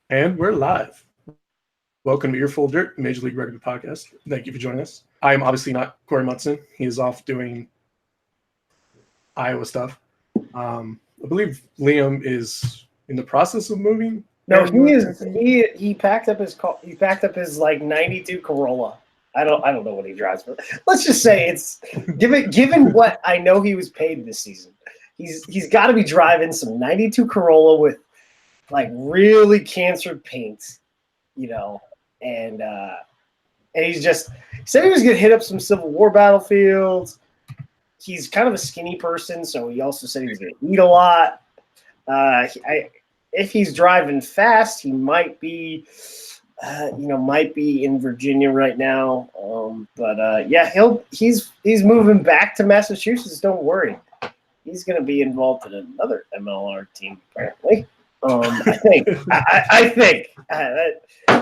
And we're live. Welcome to Earful of Dirt, Major League Rugby podcast. Thank you for joining us. I am obviously not Corey Munson. He is off doing Iowa stuff. I believe Liam is in the process of moving. No, he is. He packed up his like '92 Corolla. I don't know what he drives, but let's just say it's given what I know he was paid this season. He's got to be driving some '92 Corolla with like really cancered paint, and he said he was gonna hit up some Civil War battlefields. He's kind of a skinny person, so he also said he was gonna eat a lot. If he's driving fast, he might be in Virginia right now. He's moving back to Massachusetts. Don't worry, he's going to be involved in another MLR team apparently. I think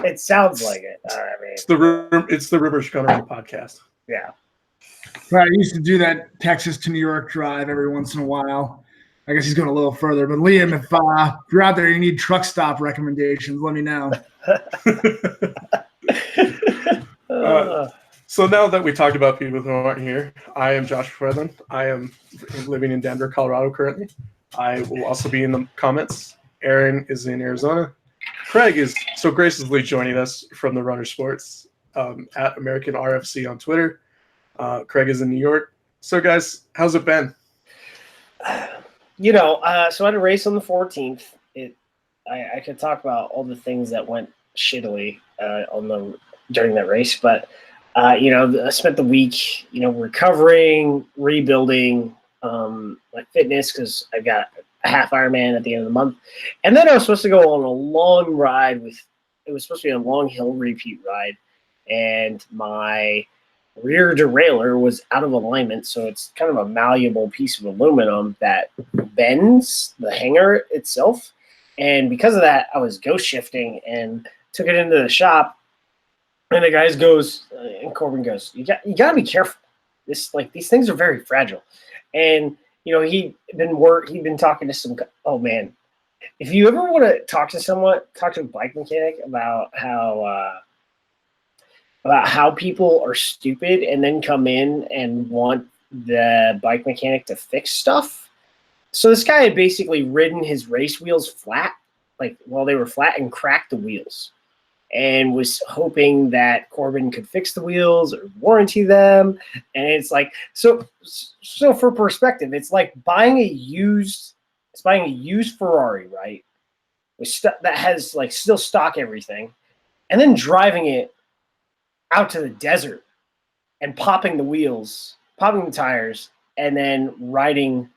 it sounds like it. It's the Rivers Gunner podcast. Yeah. Right, I used to do that Texas to New York drive every once in a while. I guess he's going a little further. But Liam, if you're out there, you need truck stop recommendations, let me know. So now that we talked about people who aren't here, I am Josh Fredlin. I am living in Denver, Colorado currently. I will also be in the comments. Aaron is in Arizona. Craig is so graciously joining us from the Runner Sports at American RFC on Twitter. Craig is in New York. So, guys, how's it been? So I had a race on the 14th. I could talk about all the things that went shittily during that race, but I spent the week, recovering, rebuilding my fitness because I got a half Ironman at the end of the month, and then I was supposed to go on a long ride it was supposed to be a long hill repeat ride, and my rear derailleur was out of alignment, so it's kind of a malleable piece of aluminum that bends the hanger itself. And because of that, I was ghost shifting and took it into the shop. And the guy goes, and Corbin goes, "You got to be careful. These things are very fragile." And he'd been talking to some. Oh man, if you ever want to talk to a bike mechanic about how people are stupid and then come in and want the bike mechanic to fix stuff. So this guy had basically ridden his race wheels flat, while they were flat, and cracked the wheels, and was hoping that Corbin could fix the wheels or warranty them. And it's like, so for perspective, it's like buying a used Ferrari, right? That has still stock everything, and then driving it out to the desert and popping the tires, and then riding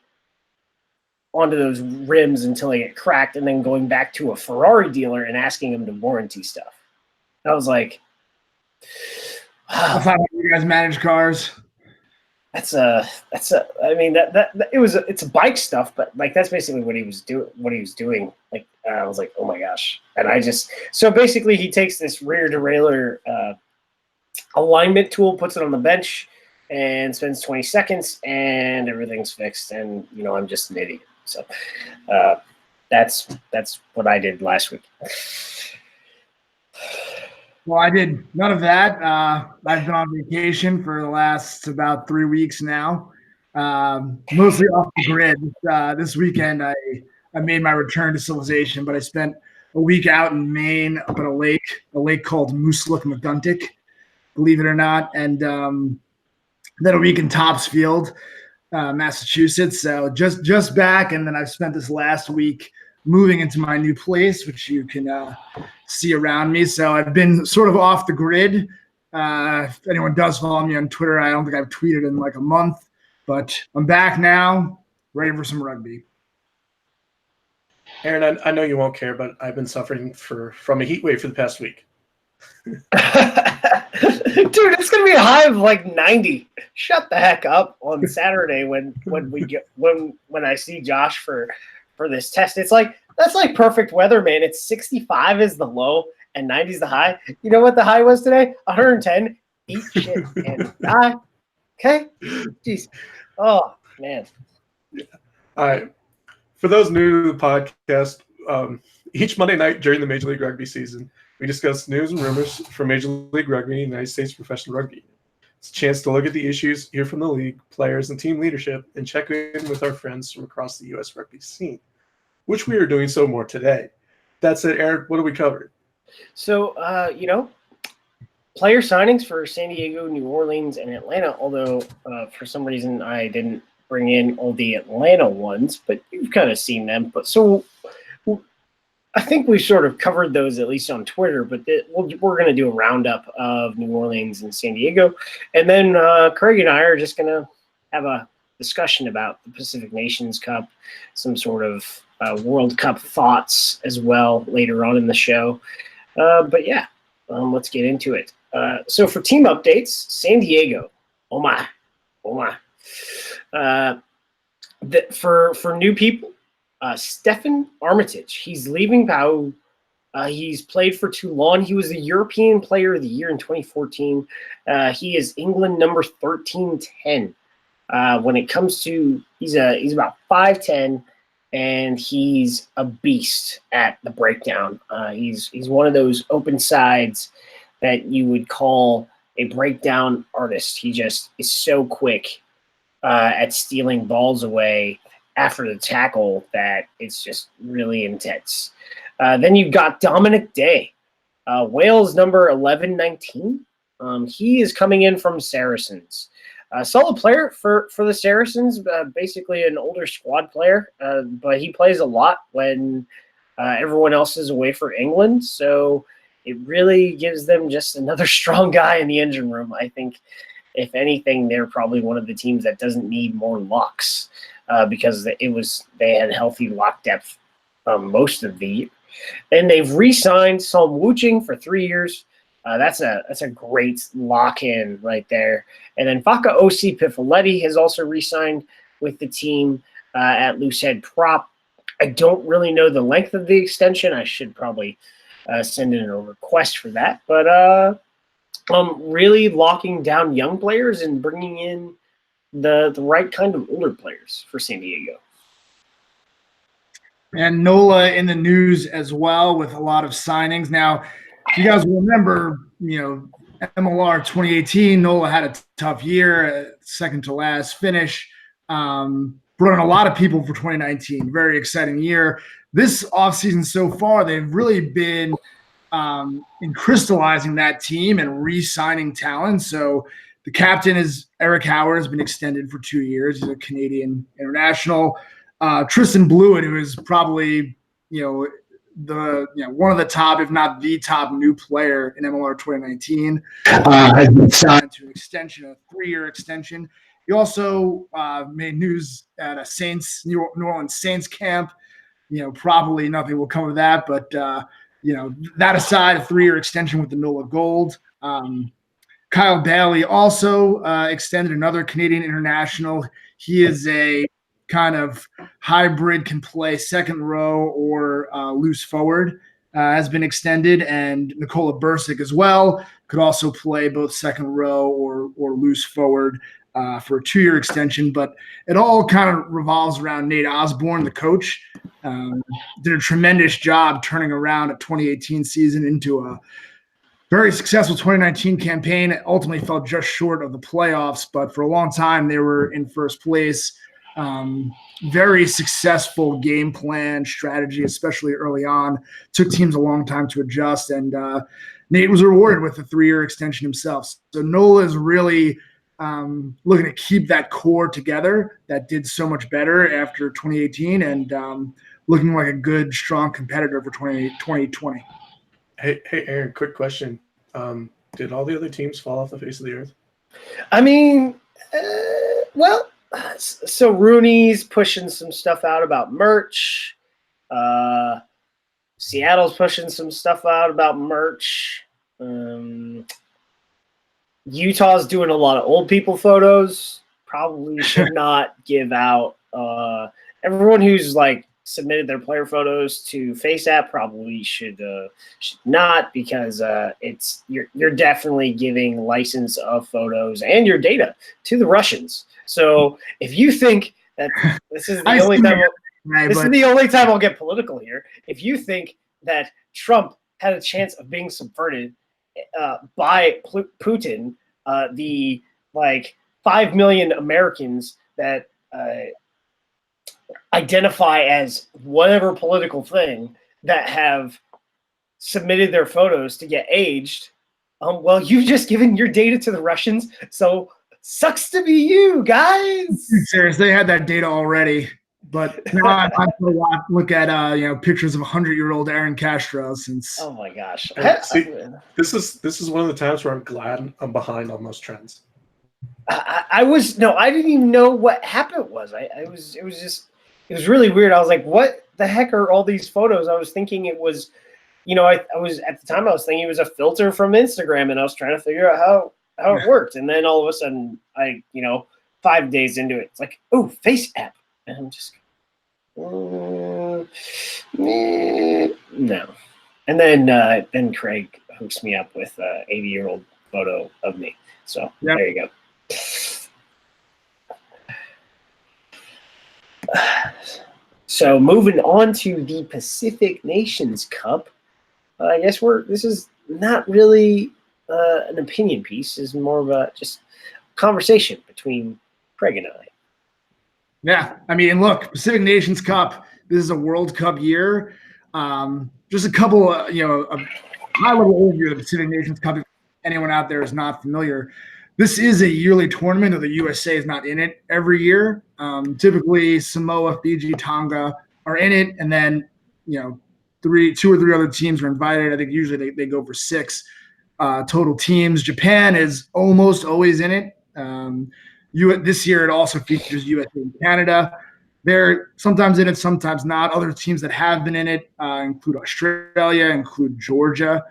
onto those rims until they get cracked, and then going back to a Ferrari dealer and asking him to warranty stuff. And I was like, wow. That's not how you guys manage cars. It's a bike stuff, but that's basically what he was doing. I was like, oh my gosh. And so basically he takes this rear derailleur alignment tool, puts it on the bench, and spends 20 seconds, and everything's fixed. And I'm just an idiot. So that's what I did last week. Well, I did none of that. I've been on vacation for the last about 3 weeks now, mostly off the grid. This weekend, I made my return to civilization, but I spent a week out in Maine up at a lake called Mooselook McGuntick, believe it or not, and then a week in Topsfield, Massachusetts. So just back, and then I've spent this last week moving into my new place, which you can see around me. So I've been sort of off the grid. If anyone does follow me on Twitter, I don't think I've tweeted in a month, but I'm back now, ready for some rugby. Aaron, I know you won't care, but I've been suffering from a heat wave for the past week. Dude, it's gonna be a high of 90. Shut the heck up on Saturday when I see Josh for this test. It's that's perfect weather, man. It's 65 is the low and 90 is the high. You know what the high was today? 110. Eat shit and die. Okay? Jeez. Oh man. Yeah. All right. For those new to the podcast, Each Monday night during the Major League Rugby season, we discuss news and rumors from Major League Rugby and United States professional rugby. It's a chance to look at the issues, hear from the league, players, and team leadership, and check in with our friends from across the U.S. rugby scene, which we are doing so more today. That said, Aaron, what have we covered? So, player signings for San Diego, New Orleans, and Atlanta, although for some reason I didn't bring in all the Atlanta ones, but you've kind of seen them. But so I think we sort of covered those at least on Twitter, but we're going to do a roundup of New Orleans and San Diego. And then Craig and I are just going to have a discussion about the Pacific Nations Cup, some sort of World Cup thoughts as well later on in the show. But yeah, let's get into it. So for team updates, San Diego, oh my. For new people, Stefan Armitage, he's leaving PAU. He's played for Toulon. He was the European Player of the Year in 2014. He is England number 1310. When it comes to, he's about 5'10", and he's a beast at the breakdown. He's one of those open sides that you would call a breakdown artist. He just is so quick at stealing balls away after the tackle that it's just really intense. Then you've got Dominic Day, Wales number 1119. He is coming in from Saracens. Solid player for the Saracens, basically an older squad player, but he plays a lot when everyone else is away for England. So it really gives them just another strong guy in the engine room. I think, if anything, they're probably one of the teams that doesn't need more locks because they had healthy lock depth most of the year. And they've re-signed Psalm Wuching for 3 years. That's a great lock-in right there. And then Faka O.C. Pifoletti has also re-signed with the team at loosehead prop. I don't really know the length of the extension. I should probably send in a request for that. But really locking down young players and bringing in the right kind of older players for San Diego. And NOLA in the news as well with a lot of signings. Now, if you guys will remember, MLR 2018, NOLA had a tough year, second to last finish. Brought in a lot of people for 2019. Very exciting year. This offseason so far, they've really been in crystallizing that team and re-signing talent. So the captain is Eric Howard, has been extended for 2 years. He's a Canadian international. Tristan Blewett, who is probably one of the top, if not the top, new player in MLR 2019, has been signed to an extension, a 3-year extension. He also made news at a New Orleans Saints camp. Probably nothing will come of that, but that aside, a 3-year extension with the NOLA Gold. Kyle Bailey also extended, another Canadian international. He is a kind of hybrid, can play second row or loose forward, has been extended. And Nikola Bursic as well could also play both second row or loose forward for a 2-year extension. But it all kind of revolves around Nate Osborne, the coach. Did a tremendous job turning around a 2018 season into a very successful 2019 campaign. It ultimately fell just short of the playoffs, but for a long time they were in first place. Very successful game plan strategy, especially early on. Took teams a long time to adjust, and Nate was rewarded with a 3-year extension himself. So NOLA is really looking to keep that core together that did so much better after 2018, and looking like a good, strong competitor for 2020. Hey, Aaron, quick question. Did all the other teams fall off the face of the earth? I mean, so Rooney's pushing some stuff out about merch. Seattle's pushing some stuff out about merch. Utah's doing a lot of old people photos. Probably should not give out. Everyone who's submitted their player photos to FaceApp probably should not, because you're definitely giving license of photos and your data to the Russians. So if you think that this is the only time I'll get political here, if you think that Trump had a chance of being subverted by Putin, the 5 million Americans that identify as whatever political thing that have submitted their photos to get aged. Well, you've just given your data to the Russians, so sucks to be you guys. Serious, they had that data already. But now I'm going to look at pictures of 100-year-old Aaron Castro since. Oh my gosh! See, this is one of the times where I'm glad I'm behind on those trends. I didn't even know what happened was. It was really weird. I was like, what the heck are all these photos? I was thinking it was, I was at the time I was thinking it was a filter from Instagram, and I was trying to figure out how it worked. And then all of a sudden, 5 days into it, it's like, oh, face app. And I'm just, no. And then Craig hooks me up with a 80-year-old photo of me. So There you go. So moving on to the Pacific Nations Cup, I guess this is not really an opinion piece. It's more of a just conversation between Craig and I. Yeah, I mean, look, Pacific Nations Cup. This is a World Cup year. Just a couple, a high-level overview of the Pacific Nations Cup. If anyone out there is not familiar, this is a yearly tournament, though the USA is not in it every year. Typically, Samoa, Fiji, Tonga are in it, and then 2 or 3 other teams are invited. I think usually they go for 6 total teams. Japan is almost always in it. This year it also features USA and Canada. They're sometimes in it, sometimes not. Other teams that have been in it include Australia, include Georgia.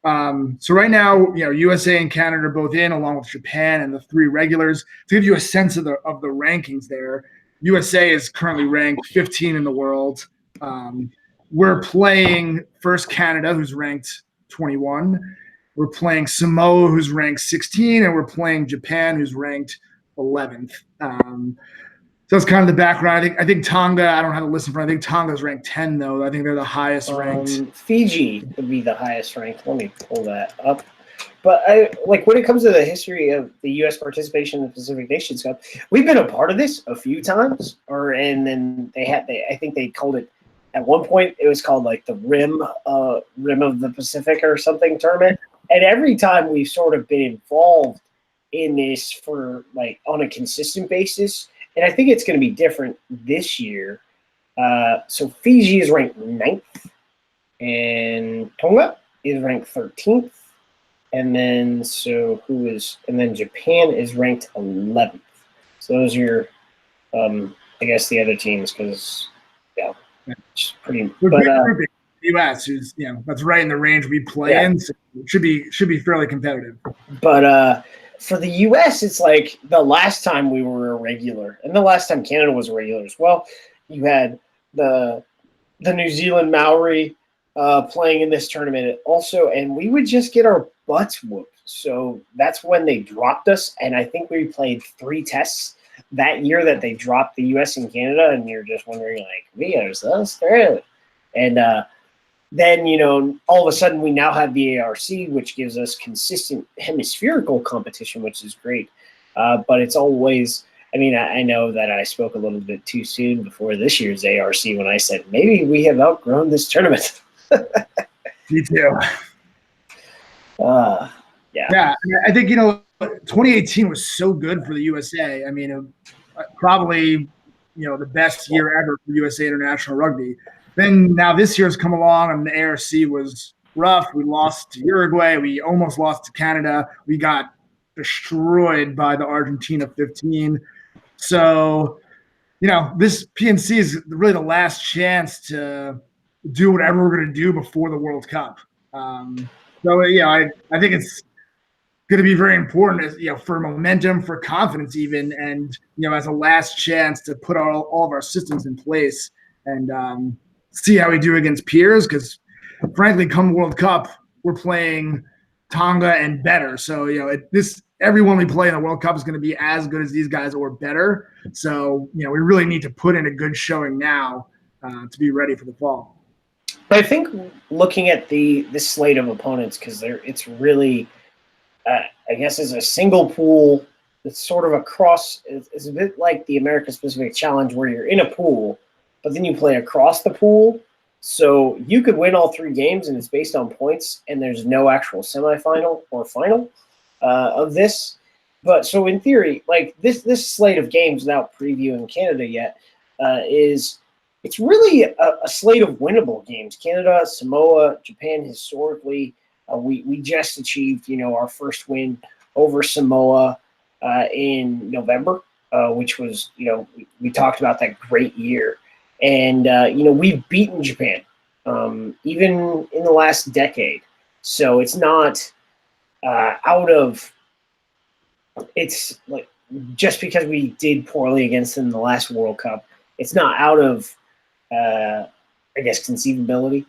So right now, USA and Canada are both in, along with Japan and the 3 regulars. To give you a sense of the rankings there, USA is currently ranked 15 in the world. We're playing first Canada, who's ranked 21. We're playing Samoa, who's ranked 16, and we're playing Japan, who's ranked 11th. So that's kind of the background. I think Tonga, I don't have to listen for. I think Tonga's ranked 10, though. I think they're the highest ranked. Fiji would be the highest ranked. Let me pull that up. But when it comes to the history of the U.S. participation in the Pacific Nations Cup, we've been a part of this a few times. And then I think they called it at one point. It was called the Rim of the Pacific or something tournament. And every time we've sort of been involved in this for on a consistent basis. And I think it's going to be different this year. So Fiji is ranked 9th, and Tonga is ranked 13th, and then Japan is ranked 11th. So those are your, I guess the other teams because it's pretty. But U.S. who's that's right in the range we play in, so it should be fairly competitive. But for the U.S., it's the last time we were a regular, and the last time Canada was a regular as well. You had the New Zealand Maori playing in this tournament also, and we would just get our butts whooped. So that's when they dropped us, and I think we played 3 tests that year that they dropped the U.S. and Canada, and you're just wondering, we are so Australia. And then, all of a sudden we now have the ARC, which gives us consistent hemispherical competition, which is great. But it's always, I know that I spoke a little bit too soon before this year's ARC when I said, maybe we have outgrown this tournament. Me too. Yeah. I think, 2018 was so good for the USA. Probably, the best year ever for USA International Rugby. Then now this year's come along and the ARC was rough. We lost to Uruguay. We almost lost to Canada. We got destroyed by the Argentina 15. So, this PNC is really the last chance to do whatever we're going to do before the World Cup. I think it's going to be very important as, for momentum, for confidence even, and, as a last chance to put all of our systems in place and see how we do against peers, because frankly, come World Cup, we're playing Tonga and better. So, everyone we play in the World Cup is going to be as good as these guys or better. So, we really need to put in a good showing now to be ready for the fall. I think looking at this slate of opponents, because it's really, I guess, is a single pool. It's sort of across. It's a bit like the America Specific Challenge, where you're in a pool, but then you play across the pool. So you could win all 3 games, and it's based on points, and there's no actual semifinal or final of this. But so in theory, like this slate of games, without previewing Canada yet, it's really a slate of winnable games. Canada, Samoa, Japan historically. We just achieved, our first win over Samoa in November, which was, we talked about that great year. And, we've beaten Japan, even in the last decade. So it's not it's like just because we did poorly against them in the last World Cup, it's not out of, I guess, conceivability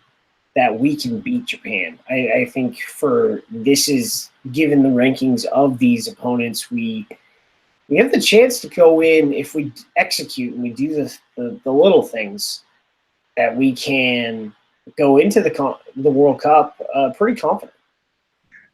that we can beat Japan. I think this is, given the rankings of these opponents, we have the chance to go in, if we execute and we do the little things, that we can go into the World Cup pretty confident.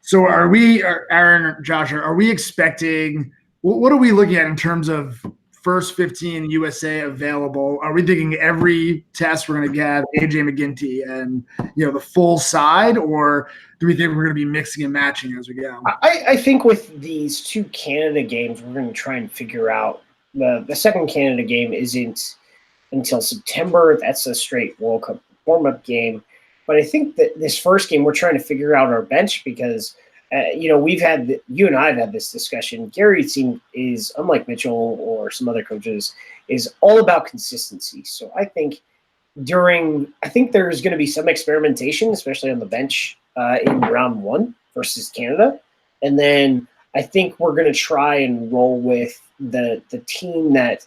So are we, Aaron or Josh, are we expecting, what are we looking at in terms of first 15 USA available? Are we thinking every test we're going to get AJ McGinty and, the full side, or do we think we're going to be mixing and matching as we go? I think with these 2 Canada games, we're going to try and figure out the second Canada game isn't until September. That's a straight World Cup warm-up game. But I think that this first game, we're trying to figure out our bench because, you and I have had this discussion. Gary is, unlike Mitchell or some other coaches, is all about consistency. So I think there's going to be some experimentation, especially on the bench in round 1 versus Canada. And then I think we're going to try and roll with the team that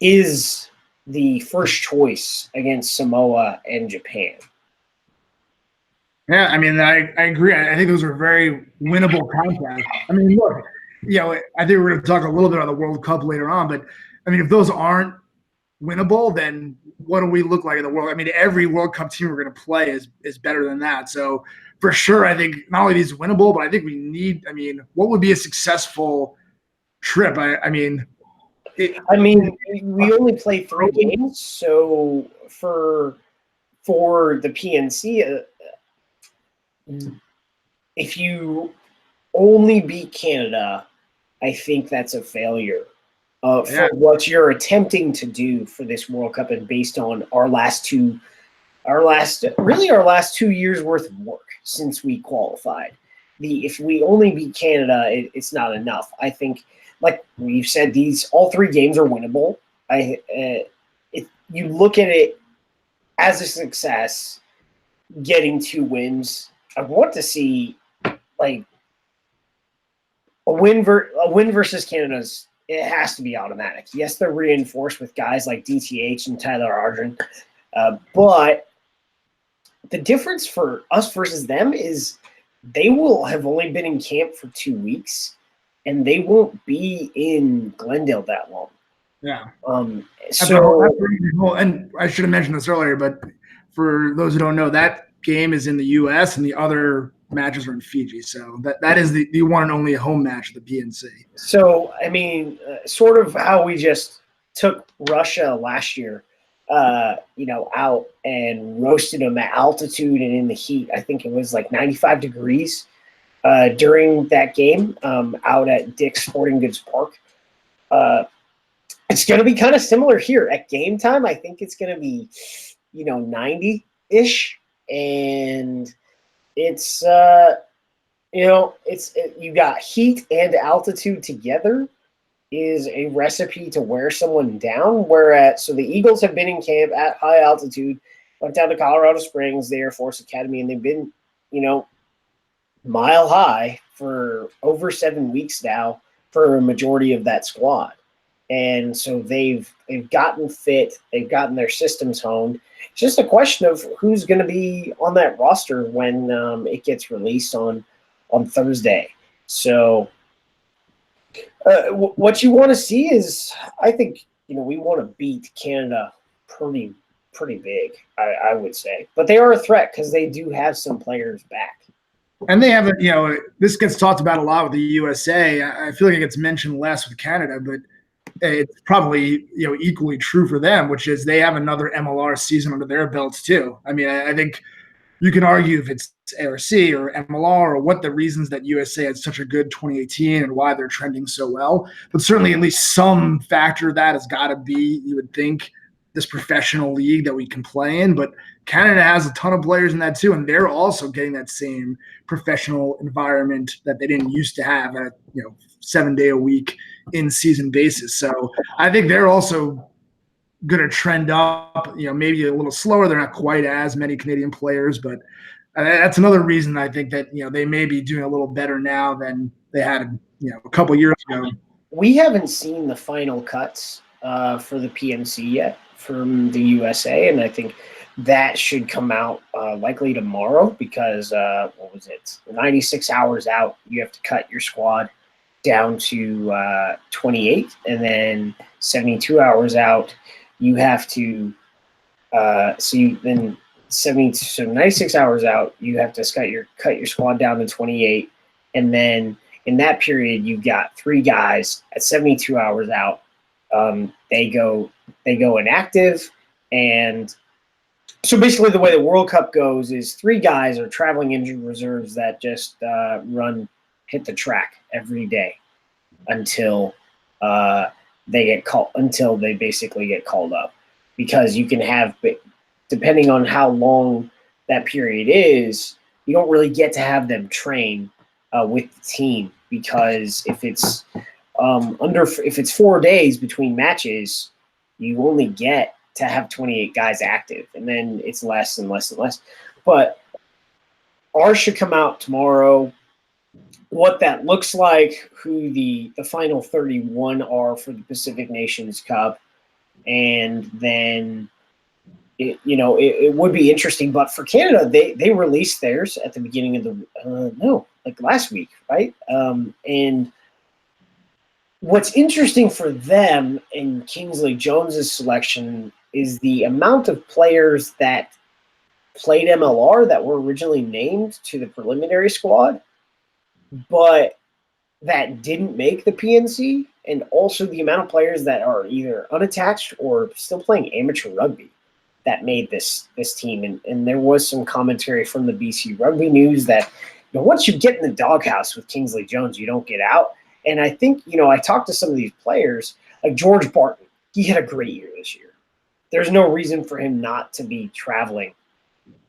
is the first choice against Samoa and Japan. Yeah, I mean, I agree. I think those are very winnable contests. I mean, look, I think we're going to talk a little bit on the World Cup later on, but I mean, if those aren't winnable, then what do we look like in the world? I mean, every World Cup team we're going to play is better than that. So for sure, I think not only these winnable, but I think we need. I mean, what would be a successful trip? I mean, we only play 3 games, so for the PNC. If you only beat Canada, I think that's a failure for what you're attempting to do for this World Cup, and based on our last 2 years worth of work since we qualified. If we only beat Canada, it's not enough. I think, like we've said, all 3 games are winnable. You look at it as a success, getting 2 wins. I want to see like a win versus Canada's. It has to be automatic. Yes, they're reinforced with guys like DTH and Tyler Ardren, but the difference for us versus them is they will have only been in camp for 2 weeks, and they won't be in Glendale that long. Yeah. So, and I should have mentioned this earlier, but for those who don't know, that game is in the U.S. and the other matches are in Fiji. So that is the one and only home match of the PNC. So, I mean, sort of how we just took Russia last year, out and roasted them at altitude and in the heat. I think it was like 95 degrees during that game out at Dick's Sporting Goods Park. It's going to be kind of similar here at game time. I think it's going to be, 90-ish. And it's, you got heat and altitude together is a recipe to wear someone down. So the Eagles have been in camp at high altitude, went down to Colorado Springs, the Air Force Academy, and they've been, mile high for over 7 weeks now for a majority of that squad. And so they've gotten fit, they've gotten their systems honed. It's just a question of who's going to be on that roster when it gets released on Thursday. So what you want to see is, I think, we want to beat Canada pretty pretty big, I would say. But they are a threat because they do have some players back. And they haven't, this gets talked about a lot with the USA. I feel like it gets mentioned less with Canada, but it's probably, equally true for them, which is they have another MLR season under their belts too. I mean, I think you can argue if it's ARC or MLR or what the reasons that USA had such a good 2018 and why they're trending so well. But certainly at least some factor of that has got to be, you would think, this professional league that we can play in. But Canada has a ton of players in that too, and they're also getting that same professional environment that they didn't used to have at 7-day-a-week in-season basis. So I think they're also going to trend up, maybe a little slower. They're not quite as many Canadian players, but that's another reason I think that, they may be doing a little better now than they had, a couple years ago. We haven't seen the final cuts for the PNC yet from the USA, and I think that should come out likely tomorrow because, 96 hours out, you have to cut your squad down to 28, and then 72 hours out, you have to so 96 hours out, you have to cut your squad down to 28, and then in that period, you've got 3 guys at 72 hours out. They go inactive, and so basically the way the World Cup goes is 3 guys are traveling injured reserves that just hit the track every day until they basically get called up, because you can have, depending on how long that period is, you don't really get to have them train with the team, because if it's 4 days between matches, you only get to have 28 guys active, and then it's less and less and less. But ours should come out tomorrow. What that looks like, who the final 31 are for the Pacific Nations Cup, and then it would be interesting. But for Canada, they released theirs at the beginning of the last week, right? And what's interesting for them in Kingsley Jones's selection is the amount of players that played MLR that were originally named to the preliminary squad, but that didn't make the PNC, and also the amount of players that are either unattached or still playing amateur rugby that made this team. And there was some commentary from the BC Rugby News that once you get in the doghouse with Kingsley Jones, you don't get out. And I think, I talked to some of these players, like George Barton. He had a great year this year. There's no reason for him not to be traveling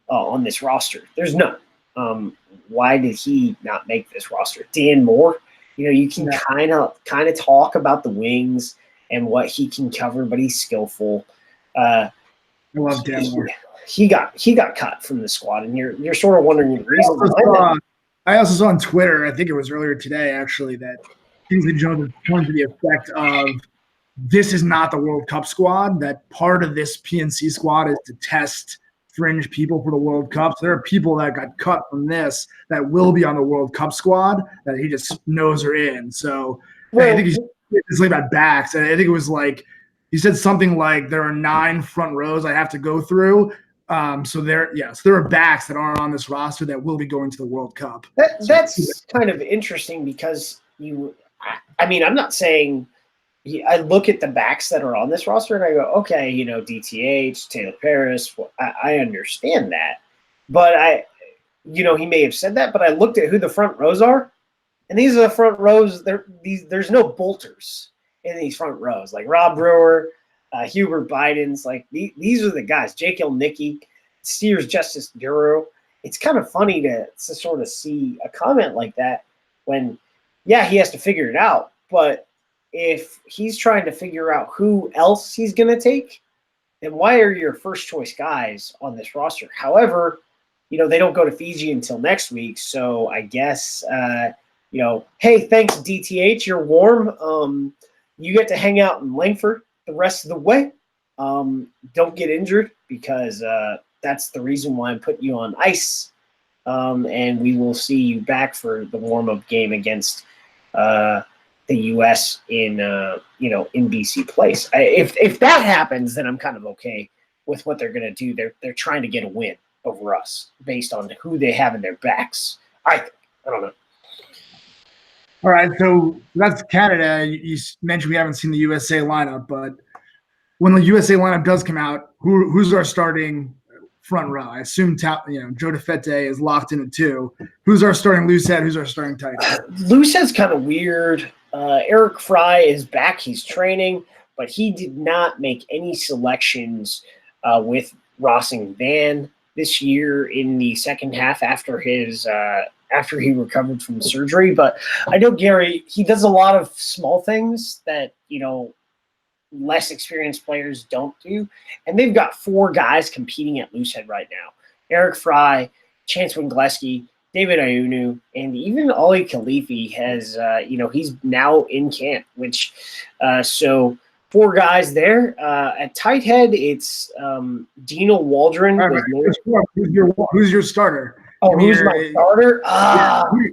on this roster. There's none. Why did he not make this roster? Dan Moore, you can kind of talk about the wings and what he can cover, but he's skillful. I love Dan Moore. He got cut from the squad, and you're sort of wondering the reason behind that. I also saw on Twitter, I think it was earlier today, actually, that Kingsley Jones pointed to the effect of this is not the World Cup squad, that part of this PNC squad is to test fringe people for the World Cup. So there are people that got cut from this that will be on the World Cup squad that he just knows are in. So I think he's like about backs. And I think it was like he said something like there are 9 front rows I have to go through. So there are backs that aren't on this roster that will be going to the World Cup. That's kind of interesting because I'm not saying I look at the backs that are on this roster and I go, okay, DTH, Taylor Paris, I understand that. But he may have said that, but I looked at who the front rows are, and these are the front rows. There's no bolters in these front rows, like Rob Brewer, Hubert Biden's, like these are the guys. Jake Ilnicki, Steers Justice Bureau. It's kind of funny to sort of see a comment like that when, he has to figure it out. But if he's trying to figure out who else he's going to take, then why are your first choice guys on this roster? However, they don't go to Fiji until next week. So I guess, hey, thanks, DTH. You're warm. You get to hang out in Langford the rest of the way. Don't get injured, because that's the reason why I'm putting you on ice. And we will see you back for the warm-up game against the U.S. in BC Place. If that happens, then I'm kind of okay with what they're going to do. They're trying to get a win over us based on who they have in their backs. I don't know. All right, so that's Canada. You mentioned we haven't seen the USA lineup, but when the USA lineup does come out, who's our starting front row? I assume Joe DeFete is locked in at 2. Who's our starting loose head? Who's our starting tight end? Loose head's kind of weird. Eric Fry is back. He's training, but he did not make any selections with Rossing Van this year in the second half after he recovered from surgery. But I know Gary, he does a lot of small things that, less experienced players don't do. And they've got 4 guys competing at loosehead right now. Eric Fry, Chance Wingleski, David Ayunu, and even Ollie Khalifi has, he's now in camp, which so 4 guys there. At tight head, it's Dino Waldron. Right, who's your starter? Oh, who's my starter?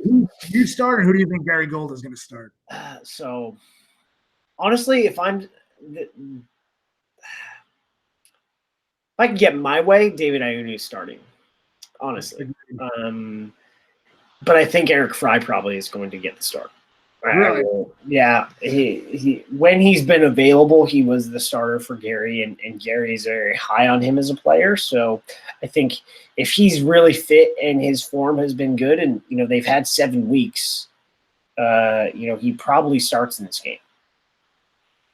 Who you start, and who do you think Gary Gold is going to start? So, honestly, if I can get my way, David Ayunu is starting. Honestly, but I think Eric Fry probably is going to get the start. Really? Yeah. He when he's been available, he was the starter for Gary, and Gary's very high on him as a player. So I think if he's really fit and his form has been good, and they've had 7 weeks, he probably starts in this game.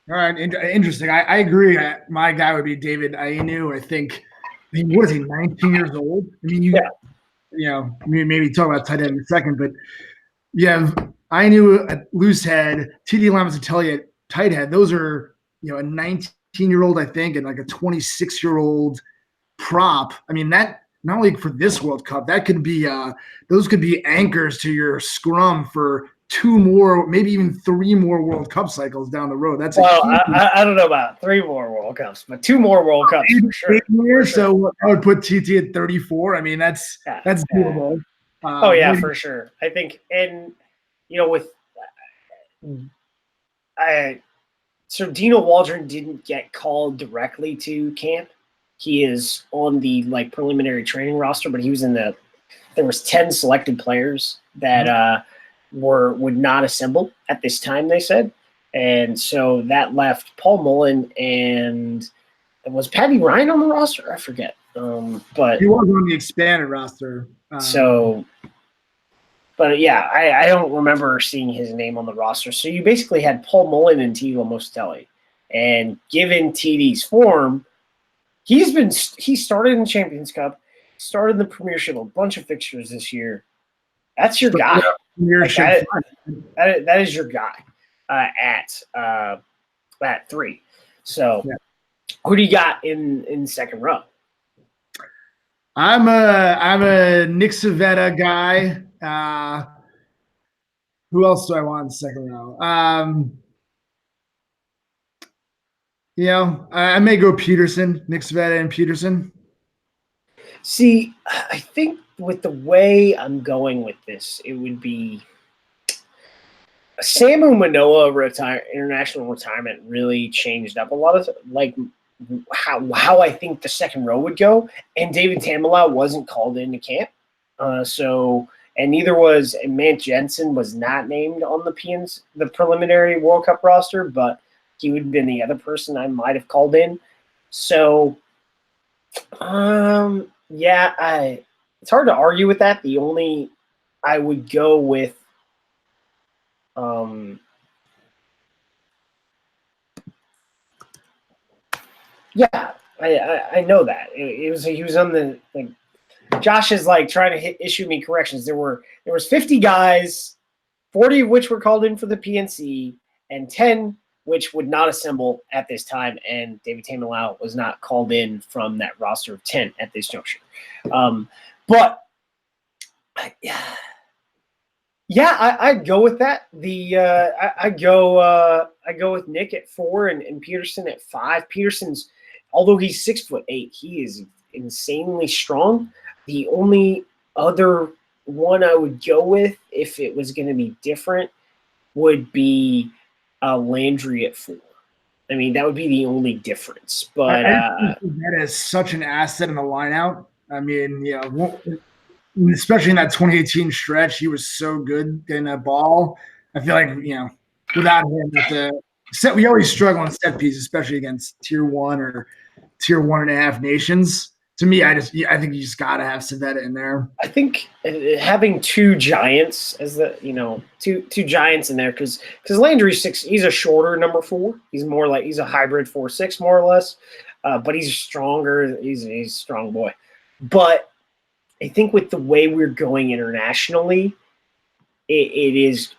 All right, interesting. I agree. My guy would be David Ayunu. I think, what is he, 19 years old? I mean, maybe talk about tight end in a second, but you have Ayunu at loose head, TD Lamatatelli at tight head. Those are, a 19-year-old, I think, and like a 26-year-old prop. I mean, that not only for this World Cup, that could be those could be anchors to your scrum for 2 more, maybe even 3 more World Cup cycles down the road. That's I don't know about 3 more World Cups, but 2 more World Cups for sure. For sure. So I would put TT at 34. I mean, that's doable. For sure. I think, and so Dino Waldron didn't get called directly to camp. He is on the preliminary training roster, but he was there was 10 selected players that would not assemble at this time, they said. And so that left Paul Mullen, and was Patty Ryan on the roster? I forget. But he was on the expanded roster. But yeah, I don't remember seeing his name on the roster. So you basically had Paul Mullen and TD Lamatatelli. And given TD's form, he started in the Champions Cup, started in the Premiership, a bunch of fixtures this year. That's your guy. That is your guy at 3. So who do you got in second row? I'm a Nick Civetta guy. Who else do I want in the second row? I may go Peterson, Nick Civetta and Peterson. See, I think with the way I'm going with this, it would be Samu Manoa international retirement really changed up a lot of how I think the second row would go. And David Tamelau wasn't called into camp. And neither was Mant Jensen was not named on the preliminary World Cup roster, but he would have been the other person I might have called in. So, it's hard to argue with that. The only I would go with I know that. He was on the Josh is trying to issue me corrections. There was 50 guys, 40 of which were called in for the PNC, and 10 which would not assemble at this time, and David Tamelau was not called in from that roster of 10 at this juncture. I'd go with that. I go with Nick at 4 and Peterson at 5. Peterson's, although he's 6'8", he is insanely strong. The only other one I would go with, if it was going to be different, would be Landry at 4. I mean, that would be the only difference. But I think that is such an asset in the lineout. I mean, especially in that 2018 stretch, he was so good getting that ball. I feel like, without him at the set, we always struggle on set piece, especially against tier 1 or tier 1.5 nations. To me, I think you just got to have Savetta in there. I think having two giants as two giants in there because Landry's 6, he's a shorter number 4. He's more like he's a hybrid 4-6 more or less, but he's stronger. He's a strong boy. But I think with the way we're going internationally, it is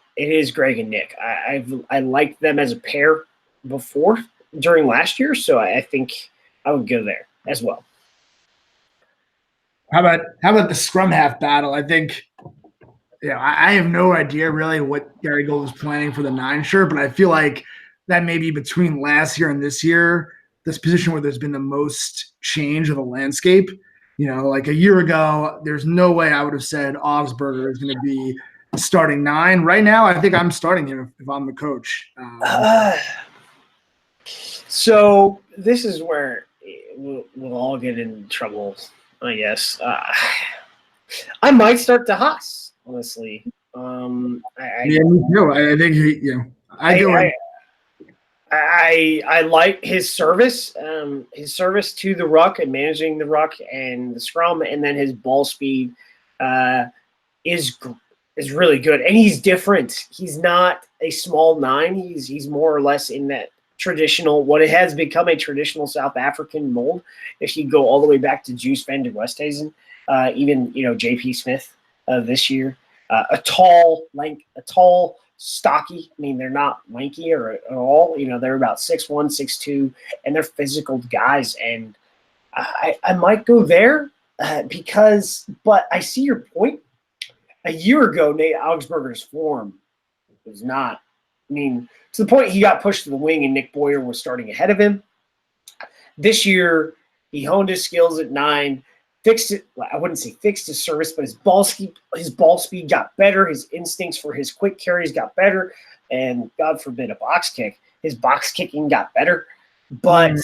Greg and Nick. I liked them as a pair before during last year, so I think I would go there as well. How about the scrum half battle? I think, I have no idea really what Gary Gold was planning for the 9 shirt, but I feel like that may be between last year and this year, this position where there's been the most change of the landscape. Like a year ago, there's no way I would have said Augsburger is going to be starting 9. Right now, I think I'm starting him if I'm the coach. So this is where we'll all get in trouble, I guess. I might start the Haas, honestly. Me too. I think I like his service to the ruck and managing the ruck and the scrum, and then his ball speed is really good, and he's different. He's not a small 9. He's more or less in that traditional, what it has become a traditional South African mold. If you go all the way back to Juice van der Westhuizen, even JP Smith this year, a tall, stocky. I mean, they're not lanky or at all. They're about 6'1", 6'2", and they're physical guys. And I might go there but I see your point. A year ago, Nate Augsburger's form was not. I mean, to the point he got pushed to the wing and Nick Boyer was starting ahead of him. This year, he honed his skills at 9, fixed it. I wouldn't say fixed his service, but his ball speed got better. His instincts for his quick carries got better. And God forbid a box kick. His box kicking got better. But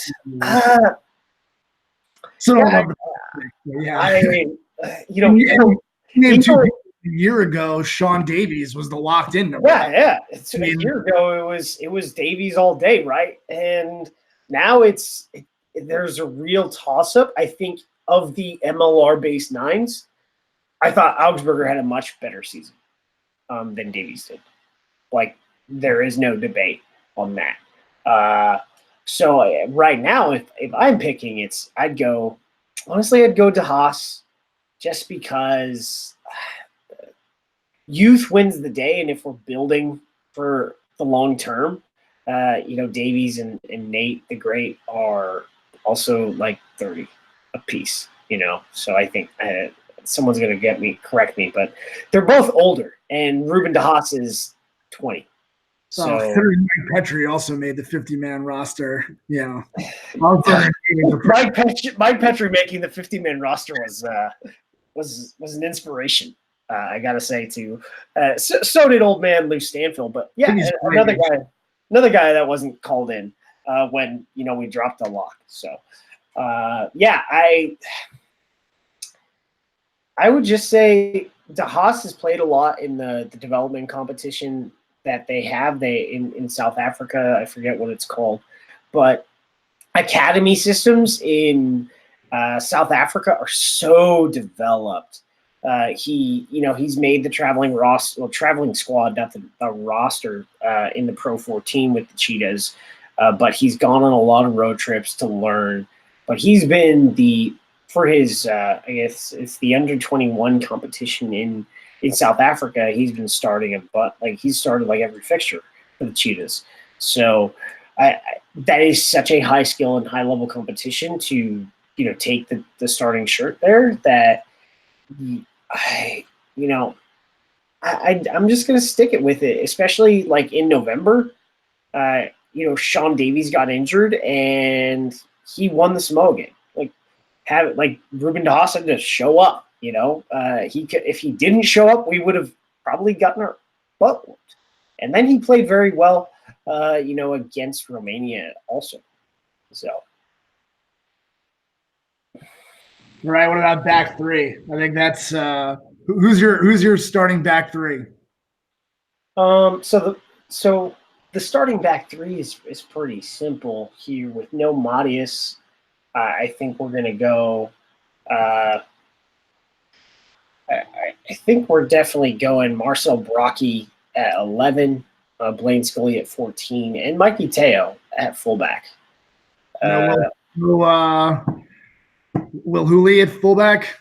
a year ago, Sean Davies was the locked in number. Yeah. A year ago, it was Davies all day, right? And now there's a real toss up. I think of the MLR based 9s, I thought Augsburger had a much better season than Davies did. Like, there is no debate on that. So right now, if I'm picking, I'd go to Haas just because youth wins the day, and if we're building for the long term, Davies and Nate the Great are also like 30 apiece. So I think someone's going to correct me, but they're both older, and Ruben de Haas is 20. So Mike Petrie also made the 50-man roster. Mike Petrie making the 50-man roster was an inspiration. I gotta say too. So did old man Lou Stanfield, but yeah, another guy that wasn't called in when we dropped the lock. So I would just say De Haas has played a lot in the development competition that they have in South Africa. I forget what it's called, but academy systems in South Africa are so developed. He's made the traveling squad, not the roster in the Pro 14 with the Cheetahs, but he's gone on a lot of road trips to learn. But he's been for his I guess it's the under 21 competition in South Africa. He's been starting he's started like every fixture for the Cheetahs. So that is such a high skill and high level competition to take the starting shirt there that. I'm just going to stick it with it, especially like in November. Sean Davies got injured and he won the Samoa game. Ruben de Haas had to show up. If he didn't show up, we would have probably gotten our butt whooped. And then he played very well. against Romania also. So. Right. What about back three? I think that's who's your starting back three? So the starting back three is pretty simple here with no Matias. I think we're going to go. I think we're definitely going Marcel Brockie at 11, Blaine Scully at 14, and Mikey Teo at fullback. Will Hooley at fullback?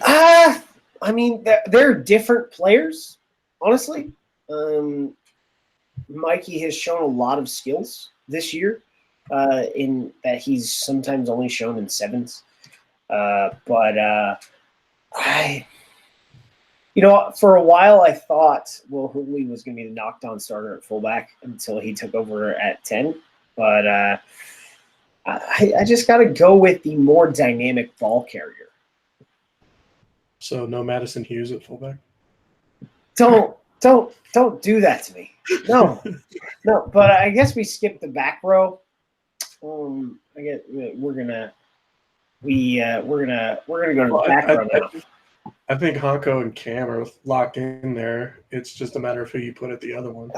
I mean, they're different players, honestly. Mikey has shown a lot of skills this year, in that he's sometimes only shown in sevens. For a while I thought Will Hooley was going to be the knockdown starter at fullback until he took over at 10. But I just got to go with the more dynamic ball carrier. So no Madison Hughes at fullback? Don't do that to me. No. But I guess we skipped the back row. I guess we're gonna go to the back row now. I think Honko and Cam are locked in there. It's just a matter of who you put at the other one.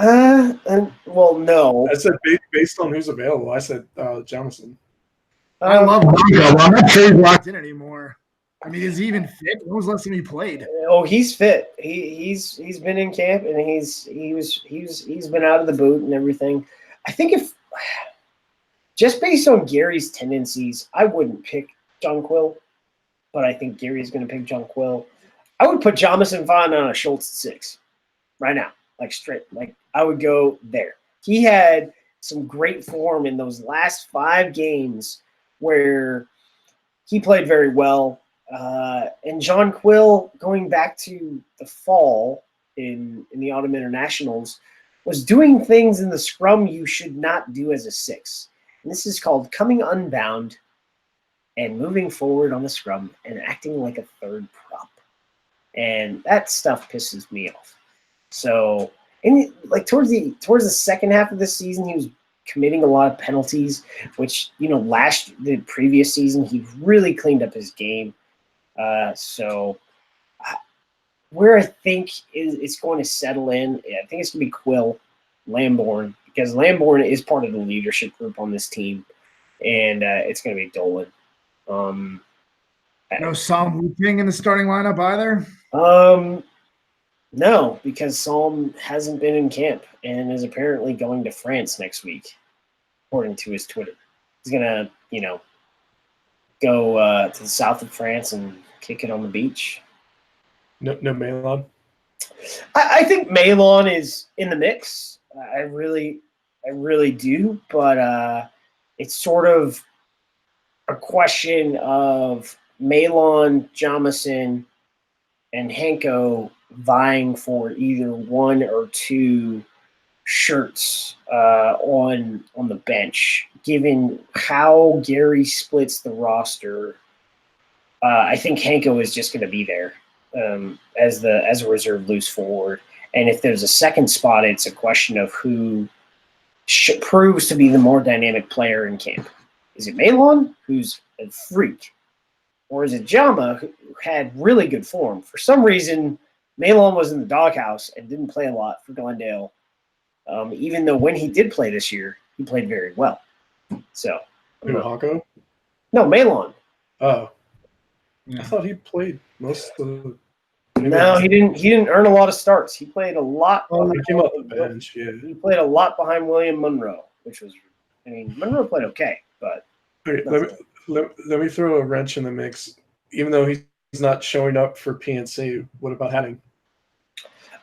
No. I said based on who's available. I said Jamison. I love Honko. I'm not sure he's locked in anymore. I mean, is he even fit? When was the last time he played? Oh, he's fit. He's been in camp and he's been out of the boot and everything. I think if just based on Gary's tendencies, I wouldn't pick Jonquil, but I think Gary's going to pick Jonquil. I would put Jamison Vaughn on a Schultz at 6 right now, straight. I would go there. He had some great form in those last 5 games where he played very well. And Jonquil, going back to the fall in the Autumn Internationals, was doing things in the scrum you should not do as a 6. And this is called coming unbound and moving forward on the scrum and acting like a third prop. And that stuff pisses me off. So, towards the second half of the season, he was committing a lot of penalties, which, the previous season, he really cleaned up his game. So where I think it's going to settle in, I think it's going to be Quill, Lamborn, because Lamborn is part of the leadership group on this team, and it's going to be Dolan. No Psalm Wu-Ting in the starting lineup either? No, because Psalm hasn't been in camp and is apparently going to France next week, according to his Twitter. He's going to, go to the south of France and kick it on the beach. No Malon? I think Malon is in the mix. I really do, but it's sort of a question of Malon, Jamison, and Henko vying for either 1 or 2 shirts on the bench. Given how Gary splits the roster, I think Henko is just going to be there as a reserve loose forward. And if there's a second spot, it's a question of who proves to be the more dynamic player in camp. Is it Malon, who's a freak, or is it Jama, who had really good form? For some reason, Malon was in the doghouse and didn't play a lot for Glendale, even though when he did play this year, he played very well. So, Honko? No, Malon. Oh, yeah. I thought he played most of the. No, he didn't. He didn't earn a lot of starts. He played a lot. He came off the bench. Yeah, he played a lot behind William Monroe, which was. I mean, Monroe played okay, but. Okay, let me throw a wrench in the mix. Even though he's not showing up for PNC, what about Henning?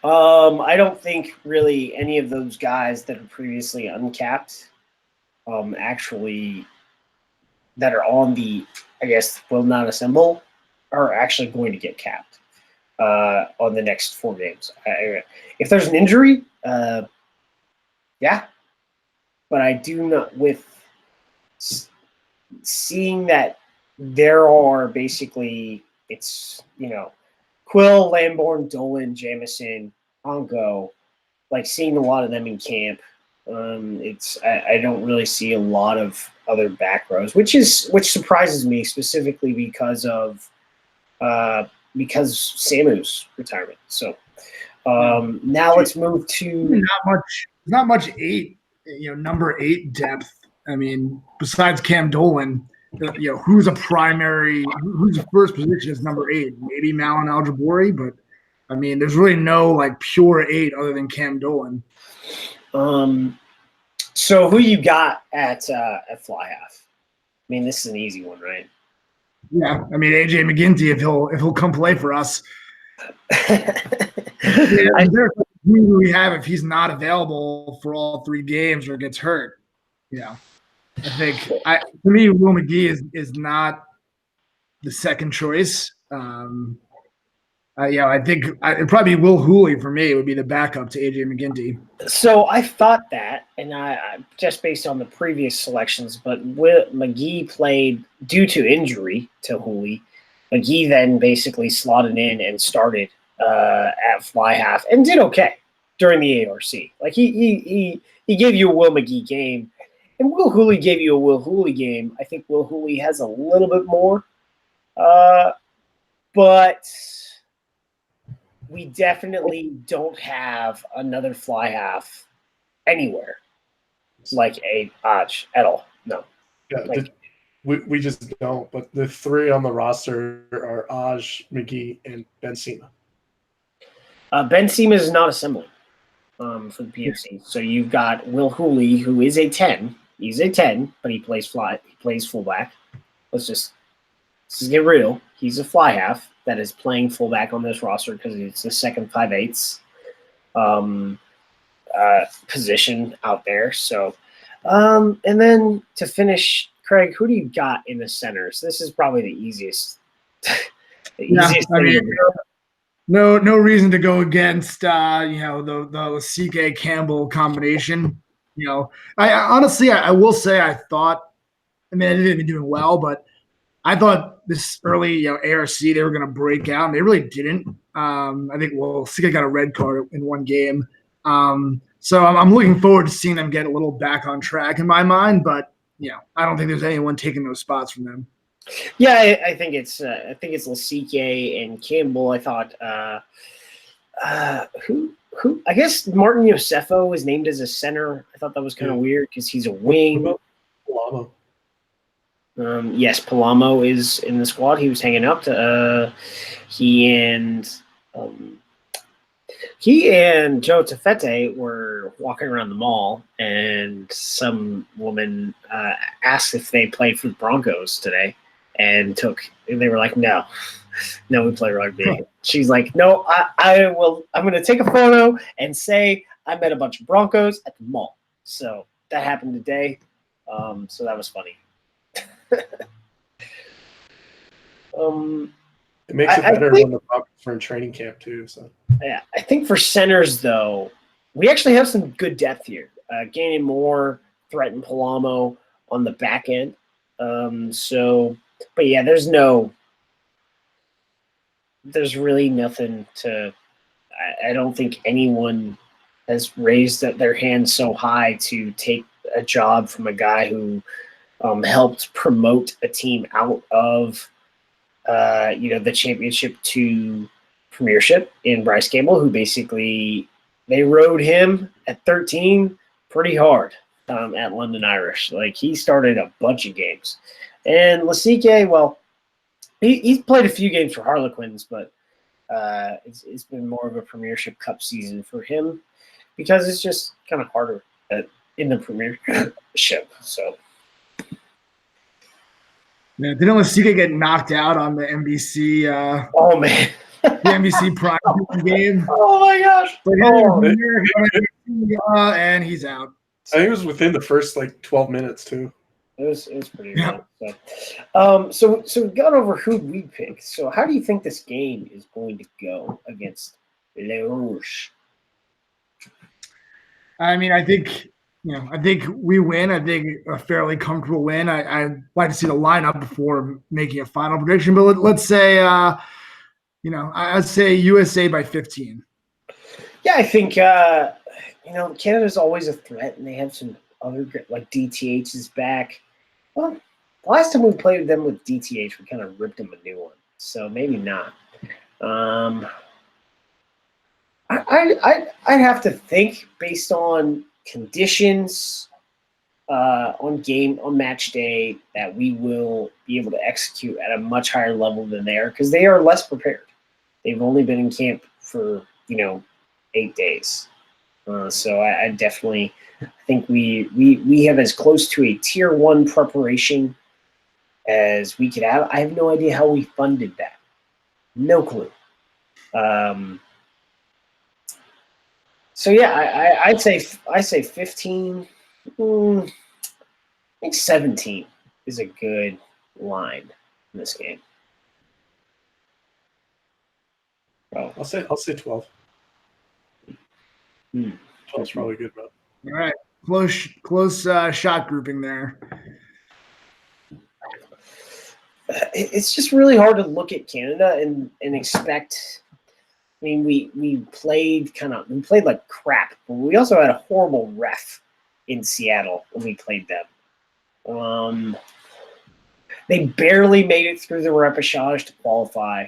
I don't think really any of those guys that are previously uncapped, actually, that are on the, I guess, will not assemble, are actually going to get capped on the next 4 games. If there's an injury, yeah, but I do not, with seeing that there are basically, it's, Quill, Lamborn, Dolan, Jamison, Honko, seeing a lot of them in camp, I don't really see a lot of other back rows, which surprises me specifically because Samu's retirement. So now let's move to not much number 8 depth. I mean, besides Cam Dolan, who's the first position is number 8? Maybe Malin Aljabouri, but I mean, there's really no like pure 8 other than Cam Dolan. So who you got at fly half? I mean, this is an easy one, right? Yeah, I mean AJ McGinty if he'll come play for us. Who do we have if he's not available for all 3 games or gets hurt? I think to me Will McGee is not the second choice. I think it'd probably be Will Hooley for me. It would be the backup to AJ McGinty. So I thought that, and I just based on the previous selections, but McGee played due to injury to Hooley. McGee then basically slotted in and started at fly half and did okay during the ARC. Like he gave you a Will McGee game, and Will Hooley gave you a Will Hooley game. I think Will Hooley has a little bit more, but we definitely don't have another fly half anywhere like a Aj at all. No. Yeah, we just don't. But the 3 on the roster are Aj, McGee, and Benzema. Benzema is not assembling for the PNC. So you've got Will Hooley, who is a 10. He's a 10, but he plays fullback. Let's get real. He's a fly half that is playing fullback on this roster because it's the second 5/8 position out there. So, and then to finish, Craig, who do you got in the centers? This is probably the easiest. No reason to go against the Lasike Campbell combination. I will say I thought. I mean, I didn't even doing well, but I thought this early, ARC, they were going to break out, and they really didn't. I think, Sika got a red card in one game. So I'm looking forward to seeing them get a little back on track in my mind, but, I don't think there's anyone taking those spots from them. Yeah, I think it's Lasike and Campbell. I thought who I guess Martin Yosefo was named as a center. I thought that was kind of weird because he's a wing. Palamo. Yes, Palamo is in the squad. He was hanging out to he and Joe Tafete were walking around the mall, and some woman asked if they played for the Broncos today, and they were like, no, we play rugby. She's like, no, I will. I'm going to take a photo and say I met a bunch of Broncos at the mall. So that happened today. So that was funny. It makes it better when the Broncos are in training camp too. So yeah, I think for centers though, we actually have some good depth here. Gaining more, threaten Palamo on the back end. But yeah, there's really nothing to. I don't think anyone has raised their hand so high to take a job from a guy who helped promote a team out of the championship to premiership in Bryce Campbell, who basically they rode him at 13 pretty hard at London Irish. Like he started a bunch of games. And Lasike, well, he's played a few games for Harlequins, but it's been more of a Premiership Cup season for him because it's just kind of harder in the Premiership. So, yeah, didn't Lasike get knocked out on the NBC? Oh man, the NBC Prime game. Oh my gosh! And he's out. I think it was within the first 12 minutes too. It was pretty good. So we've gone over who we picked. So how do you think this game is going to go against Le Rouge? I mean, I think we win. I think a fairly comfortable win. I'd like to see the lineup before making a final prediction, but let's say, I'd say USA by 15. Yeah, I think Canada's always a threat, and they have some other like DTH is back. Well, the last time we played them with DTH, we kind of ripped them a new one, so maybe not. I'd have to think based on conditions on match day that we will be able to execute at a much higher level than they are because they are less prepared. They've only been in camp for 8 days, so I definitely think we have as close to a tier 1 preparation as we could have. I have no idea how we funded that. No clue. So yeah, I say 15. I think 17 is a good line in this game. Oh, I'll say 12. 12's probably good, bro. All right, close shot grouping there. It's just really hard to look at Canada and expect. I mean, we played like crap, but we also had a horrible ref in Seattle when we played them. They barely made it through the repechage to qualify,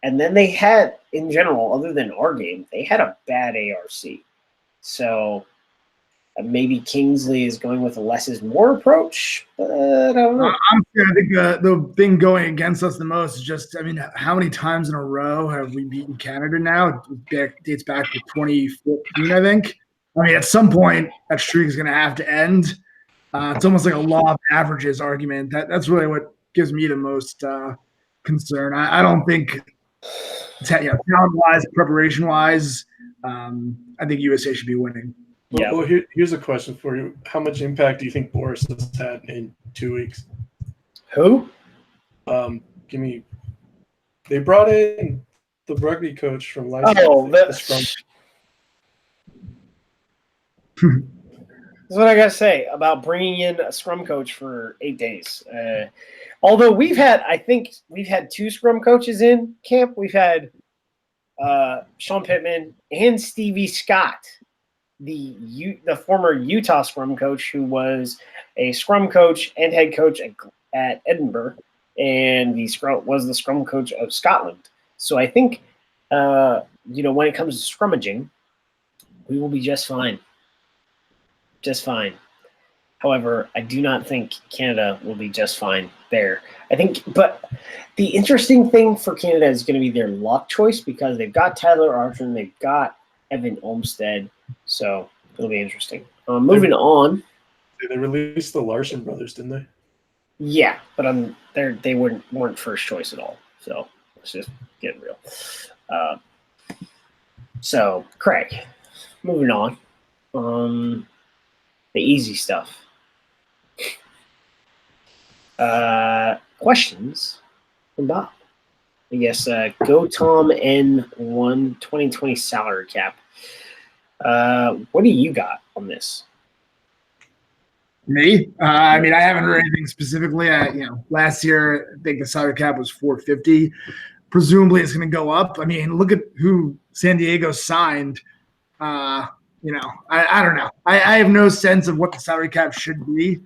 and then they had, in general, other than our game, they had a bad ARC. So maybe Kingsley is going with a less is more approach, but I don't know. I think the thing going against us the most is just, how many times in a row have we beaten Canada now? It dates back to 2014, I think. At some point, that streak is going to have to end. It's almost like a law of averages argument. That's really what gives me the most concern. I don't think, talent-wise, preparation-wise, I think USA should be winning. Yeah. Well, here's a question for you. How much impact do you think Boris has had in 2 weeks? Who? They brought in the rugby coach from last year. The scrum. That's what I got to say about bringing in a scrum coach for 8 days. Although we've had 2 scrum coaches in camp. We've had Sean Pittman and Stevie Scott, the former Utah scrum coach, who was a scrum coach and head coach at Edinburgh, and was the scrum coach of Scotland. So I think when it comes to scrummaging, we will be just fine. Just fine. However, I do not think Canada will be just fine there. But the interesting thing for Canada is going to be their lock choice because they've got Tyler Archer, they've got Evan Olmstead, so it'll be interesting. Moving on. They released the Larson brothers, didn't they? Yeah, but they weren't first choice at all. So let's just get real. So Craig, moving on. The easy stuff. Questions from Bob. I guess Go Tom N1 2020 salary cap. What do you got on this? Me? I haven't heard anything specifically. Last year I think the salary cap was $450. Presumably it's going to go up. Look at who San Diego signed. I don't know. I have no sense of what the salary cap should be.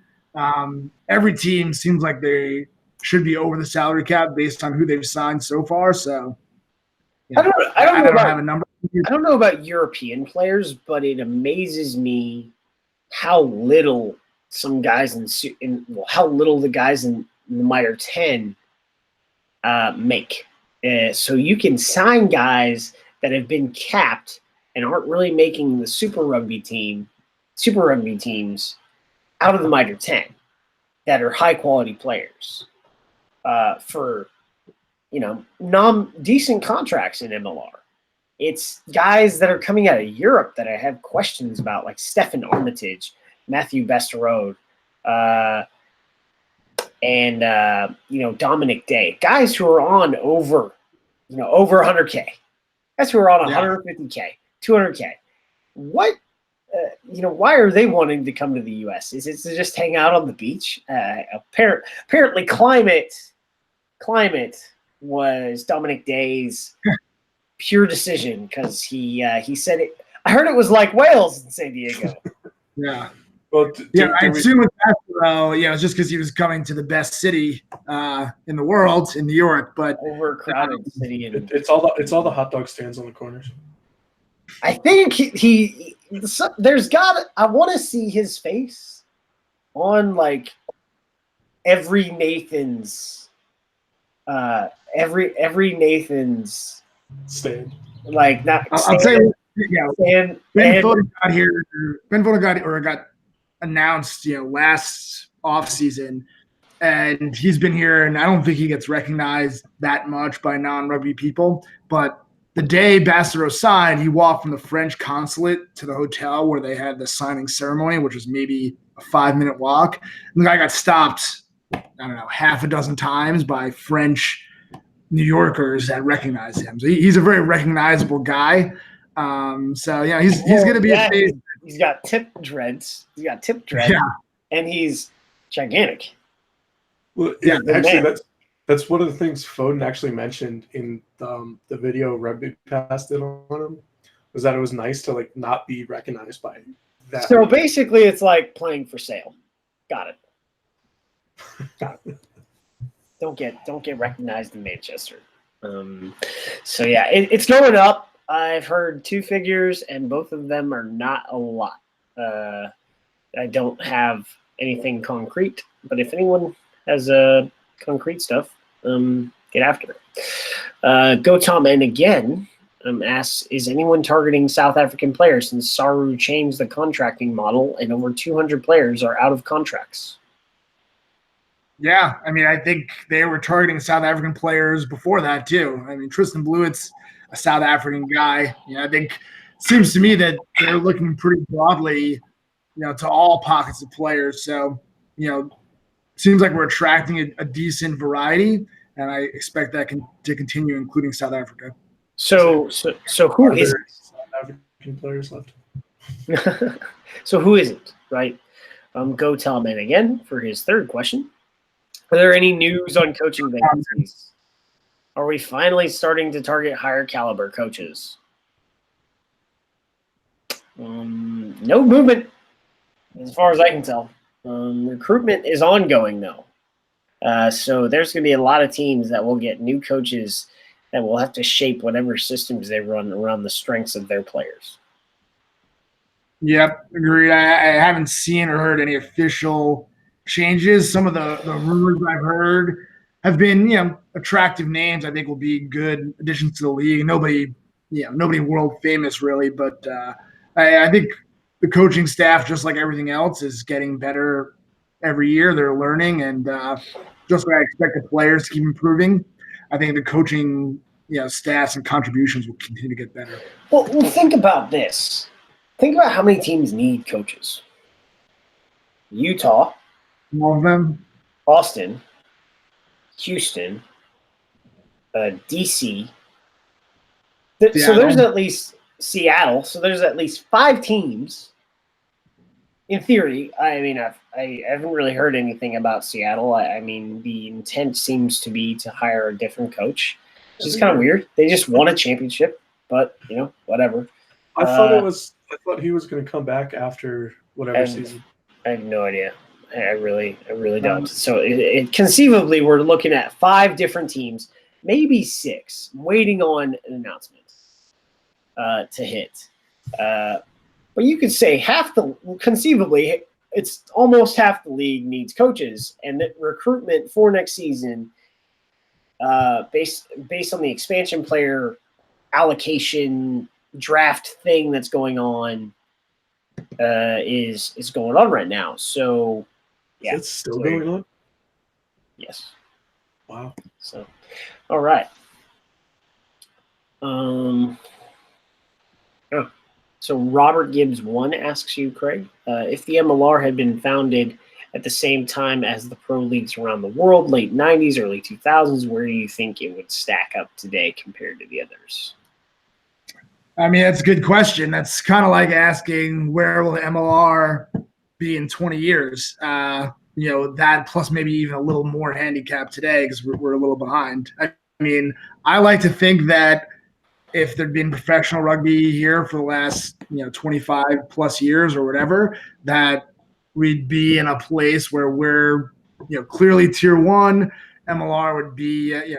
Every team seems like they should be over the salary cap based on who they've signed so far. So I don't have a number. I don't know about European players, but it amazes me how little some guys how little the guys in the Mitre 10 make. So you can sign guys that have been capped and aren't really making the Super Rugby teams out of the Mitre 10 that are high quality players for decent contracts in MLR. It's guys that are coming out of Europe that I have questions about, like Stefan Armitage, Matthew Besterode, and Dominic Day, guys who are on over 100K, guys who are on 150K, 200K. What, why are they wanting to come to the U.S.? Is it to just hang out on the beach? Apparently, climate was Dominic Day's pure decision because he said it. I heard it was like Wales in San Diego. Yeah. Well, I assume with basketball, it's just because he was coming to the best city in the world, in New York. But Overcrowded city. it's all the hot dog stands on the corners. I think there's I want to see his face on like every Nathan's Stand. Like not. I'll tell you, Ben Foden got announced, last offseason, and he's been here, and I don't think he gets recognized that much by non-rugby people. But the day Bassero signed, he walked from the French consulate to the hotel where they had the signing ceremony, which was maybe a 5-minute walk. And the guy got stopped, I don't know, half a dozen times by French New Yorkers that recognized him. So he's a very recognizable guy. He's going to be a face. He's got tip dreads. And he's gigantic. Well, yeah, actually, that's one of the things Foden actually mentioned in the video Rugby Pass did on him, was that it was nice to like not be recognized by that. So basically, it's like playing for sale. Got it. Don't get recognized in Manchester. It's going up. I've heard 2 figures, and both of them are not a lot. I don't have anything concrete, but if anyone has concrete stuff, get after it. Go Tom, and again, asks, is anyone targeting South African players since Saru changed the contracting model and over 200 players are out of contracts? Yeah, I think they were targeting South African players before that too. Tristan Blewett's a South African guy. I think it seems to me that they're looking pretty broadly, to all pockets of players. So, seems like we're attracting a decent variety, and I expect that to continue, including South Africa. So who is South African players left? So who is it, right? Go Tom, and again for his third question. Are there any news on coaching vacancies? Are we finally starting to target higher caliber coaches? No movement, as far as I can tell. Recruitment is ongoing, though. So there's going to be a lot of teams that will get new coaches that will have to shape whatever systems they run around the strengths of their players. Yep, agreed. I haven't seen or heard any official changes. Some of the rumors I've heard have been, attractive names I think will be good additions to the league. Nobody world famous really, but I think the coaching staff, just like everything else, is getting better every year. They're learning, and just like I expect the players to keep improving, I think the coaching, stats and contributions will continue to get better. Well, think about this. Think about how many teams need coaches. Utah. All of them. Austin, Houston, DC. So there's at least Seattle. So there's at least 5 teams. In theory, I haven't really heard anything about Seattle. The intent seems to be to hire a different coach, which is kind of weird. They just won a championship, but whatever. I thought he was going to come back after whatever season. I have no idea. I really don't. So conceivably, we're looking at 5 different teams, maybe 6, waiting on an announcement to hit. But you could say conceivably, it's almost half the league needs coaches, and that recruitment for next season, based on the expansion player allocation draft thing that's going on, is going on right now. So. Yeah, it's still going on? Yes. Wow. So, all right. So Robert Gibbs 1 asks you, Craig, if the MLR had been founded at the same time as the pro leagues around the world, late 90s, early 2000s, where do you think it would stack up today compared to the others? That's a good question. That's kind of like asking where will the MLR be in 20 years, that plus maybe even a little more handicap today because we're a little behind. I like to think that if there'd been professional rugby here for the last 25 plus years or whatever, that we'd be in a place where we're clearly tier one. MLR would be a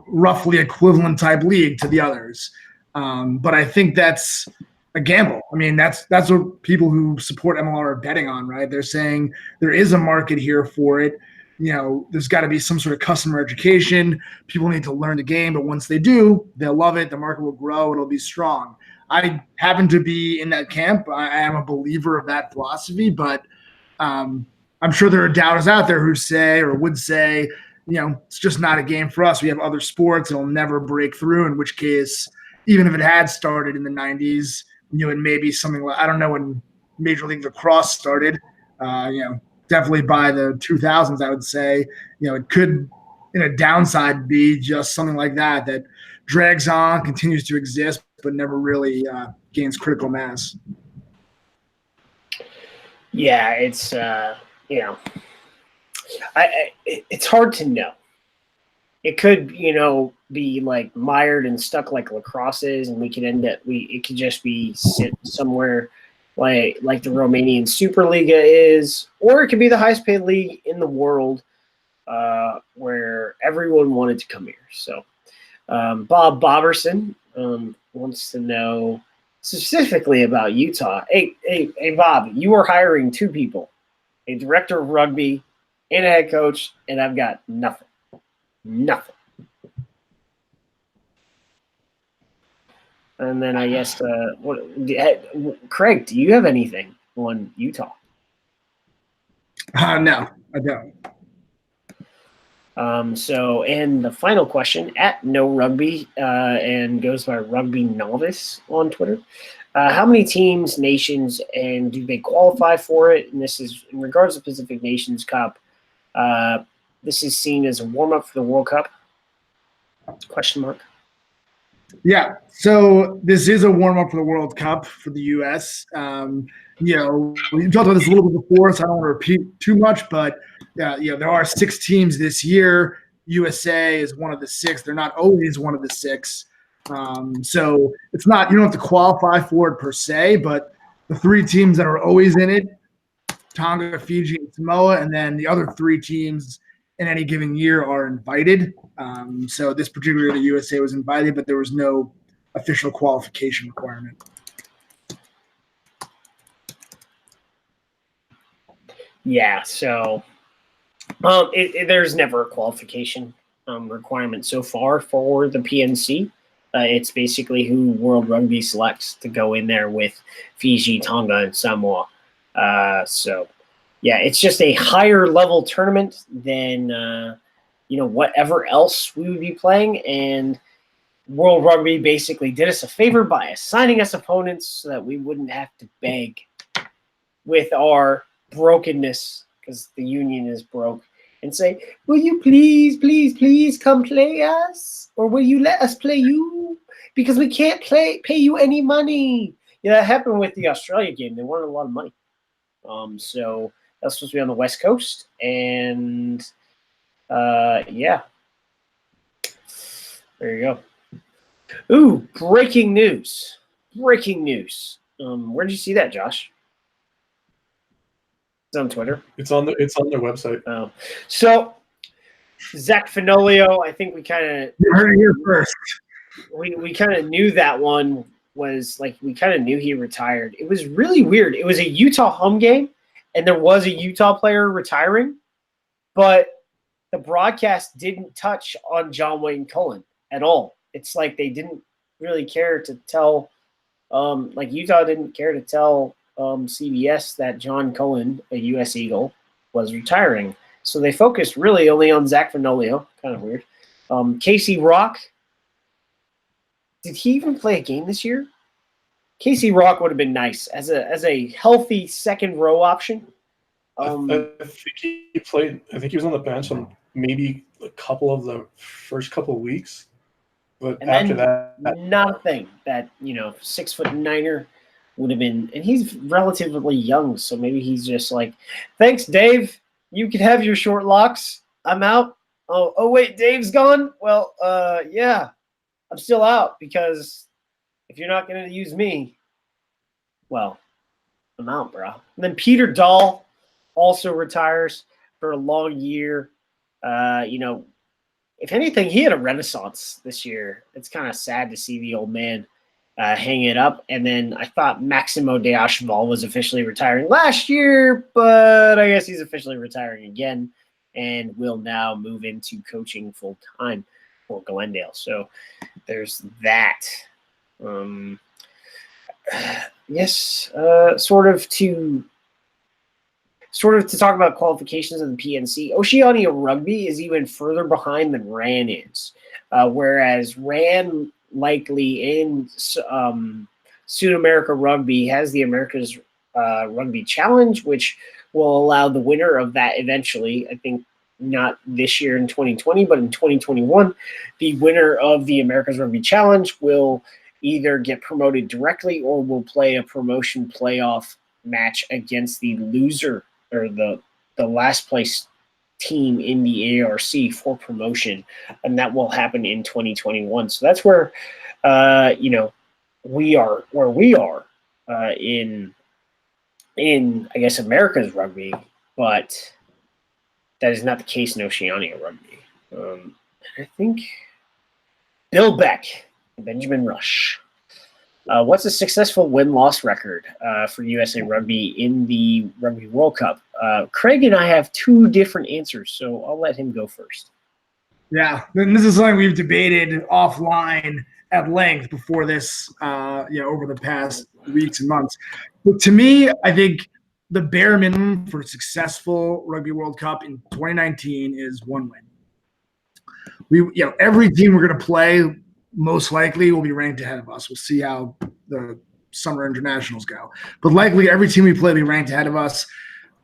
roughly equivalent type league to the others. But I think that's a gamble. I mean, that's what people who support MLR are betting on, right? They're saying there is a market here for it. There's got to be some sort of customer education. People need to learn the game, but once they do, they'll love it. The market will grow. It'll be strong. I happen to be in that camp. I am a believer of that philosophy, but I'm sure there are doubters out there who say or would say, it's just not a game for us. We have other sports. It'll never break through, in which case, even if it had started in the 90s, it may be something like, I don't know when Major League Lacrosse started, definitely by the 2000s, I would say, it could, in a downside, be just something like that drags on, continues to exist, but never really gains critical mass. Yeah, it's, it's hard to know. It could, be like mired and stuck like lacrosse is, and we could end up it could just be sit somewhere like the Romanian Superliga is, or it could be the highest paid league in the world, where everyone wanted to come here. So Bob Boberson wants to know specifically about Utah. Hey, Bob, you are hiring two people, a director of rugby and a head coach, and I've got nothing. And then I guess, Craig, do you have anything on Utah? No, I don't. And the final question at No Rugby, and goes by Rugby Novice on Twitter. How many teams, nations, and do they qualify for it? And this is in regards to Pacific Nations Cup. This is seen as a warm-up for the World Cup? Question mark. Yeah, so this is a warm-up for the World Cup for the U.S. We talked about this a little bit before, so I don't want to repeat too much, but there are 6 teams this year. USA is one of the 6. They're not always one of the 6. So it's not, you don't have to qualify for it per se, but the 3 teams that are always in it, Tonga, Fiji, and Samoa, and then the other 3 teams in any given year are invited. So this particular year, the USA was invited, but there was no official qualification requirement. Yeah, so there's never a qualification requirement so far for the PNC. It's basically who World Rugby selects to go in there with Fiji, Tonga, and Samoa. So, yeah, it's just a higher level tournament than whatever else we would be playing. And World Rugby basically did us a favor by assigning us opponents so that we wouldn't have to beg with our brokenness, because the union is broke, and say, will you please come play us? Or will you let us play you? Because we can't pay you any money. Yeah, that happened with the Australia game. They wanted a lot of money. So that's supposed to be on the West Coast. And yeah. There you go. Ooh, breaking news. Where did you see that, Josh? It's on Twitter. It's on their website. Oh, so Zach Finolio, I think we kind of heard it here first. We kind of knew that one was like, we kind of knew he retired. It was really weird. It was a Utah home game, and there was a Utah player retiring, but the broadcast didn't touch on John Wayne Cullen at all. It's like they didn't really care to tell, Utah didn't care to tell CBS that John Cullen, a U.S. Eagle, was retiring. So they focused really only on Zach Finolio. Kind of weird. Casey Rock. Did he even play a game this year? Casey Rock would have been nice as a healthy second row option. I think he played. I think he was on the bench on maybe a couple of the first couple of weeks. But after that, nothing. That 6'9" would have been, and he's relatively young, so maybe he's just like, thanks, Dave. You can have your short locks. I'm out. Oh wait, Dave's gone. Well, yeah. I'm still out because if you're not going to use me, well, I'm out, bro. And then Peter Dahl also retires for a long year. If anything, he had a renaissance this year. It's kind of sad to see the old man hang it up. And then I thought Maximo de Acheval was officially retiring last year, but I guess he's officially retiring again and will now move into coaching full time for Glendale. So there's that. Sort of to talk about qualifications of the PNC, Oceania Rugby is even further behind than RAN is, whereas RAN likely in Soon America Rugby has the America's Rugby Challenge, which will allow the winner of that eventually, I think not this year in 2020, but in 2021, the winner of the America's Rugby Challenge will either get promoted directly or will play a promotion playoff match against the loser or the last place team in the ARC for promotion, and that will happen in 2021. So that's where we are in I guess America's rugby, but that is not the case in Oceania Rugby. I think Bill Beck, Benjamin Rush. What's a successful win-loss record for USA Rugby in the Rugby World Cup? Craig and I have two different answers, so I'll let him go first. Yeah, and this is something we've debated offline at length before this, over the past weeks and months. But to me, I think the bare minimum for a successful Rugby World Cup in 2019 is one win. Every team we're going to play most likely will be ranked ahead of us. We'll see how the summer internationals go. But likely every team we play will be ranked ahead of us.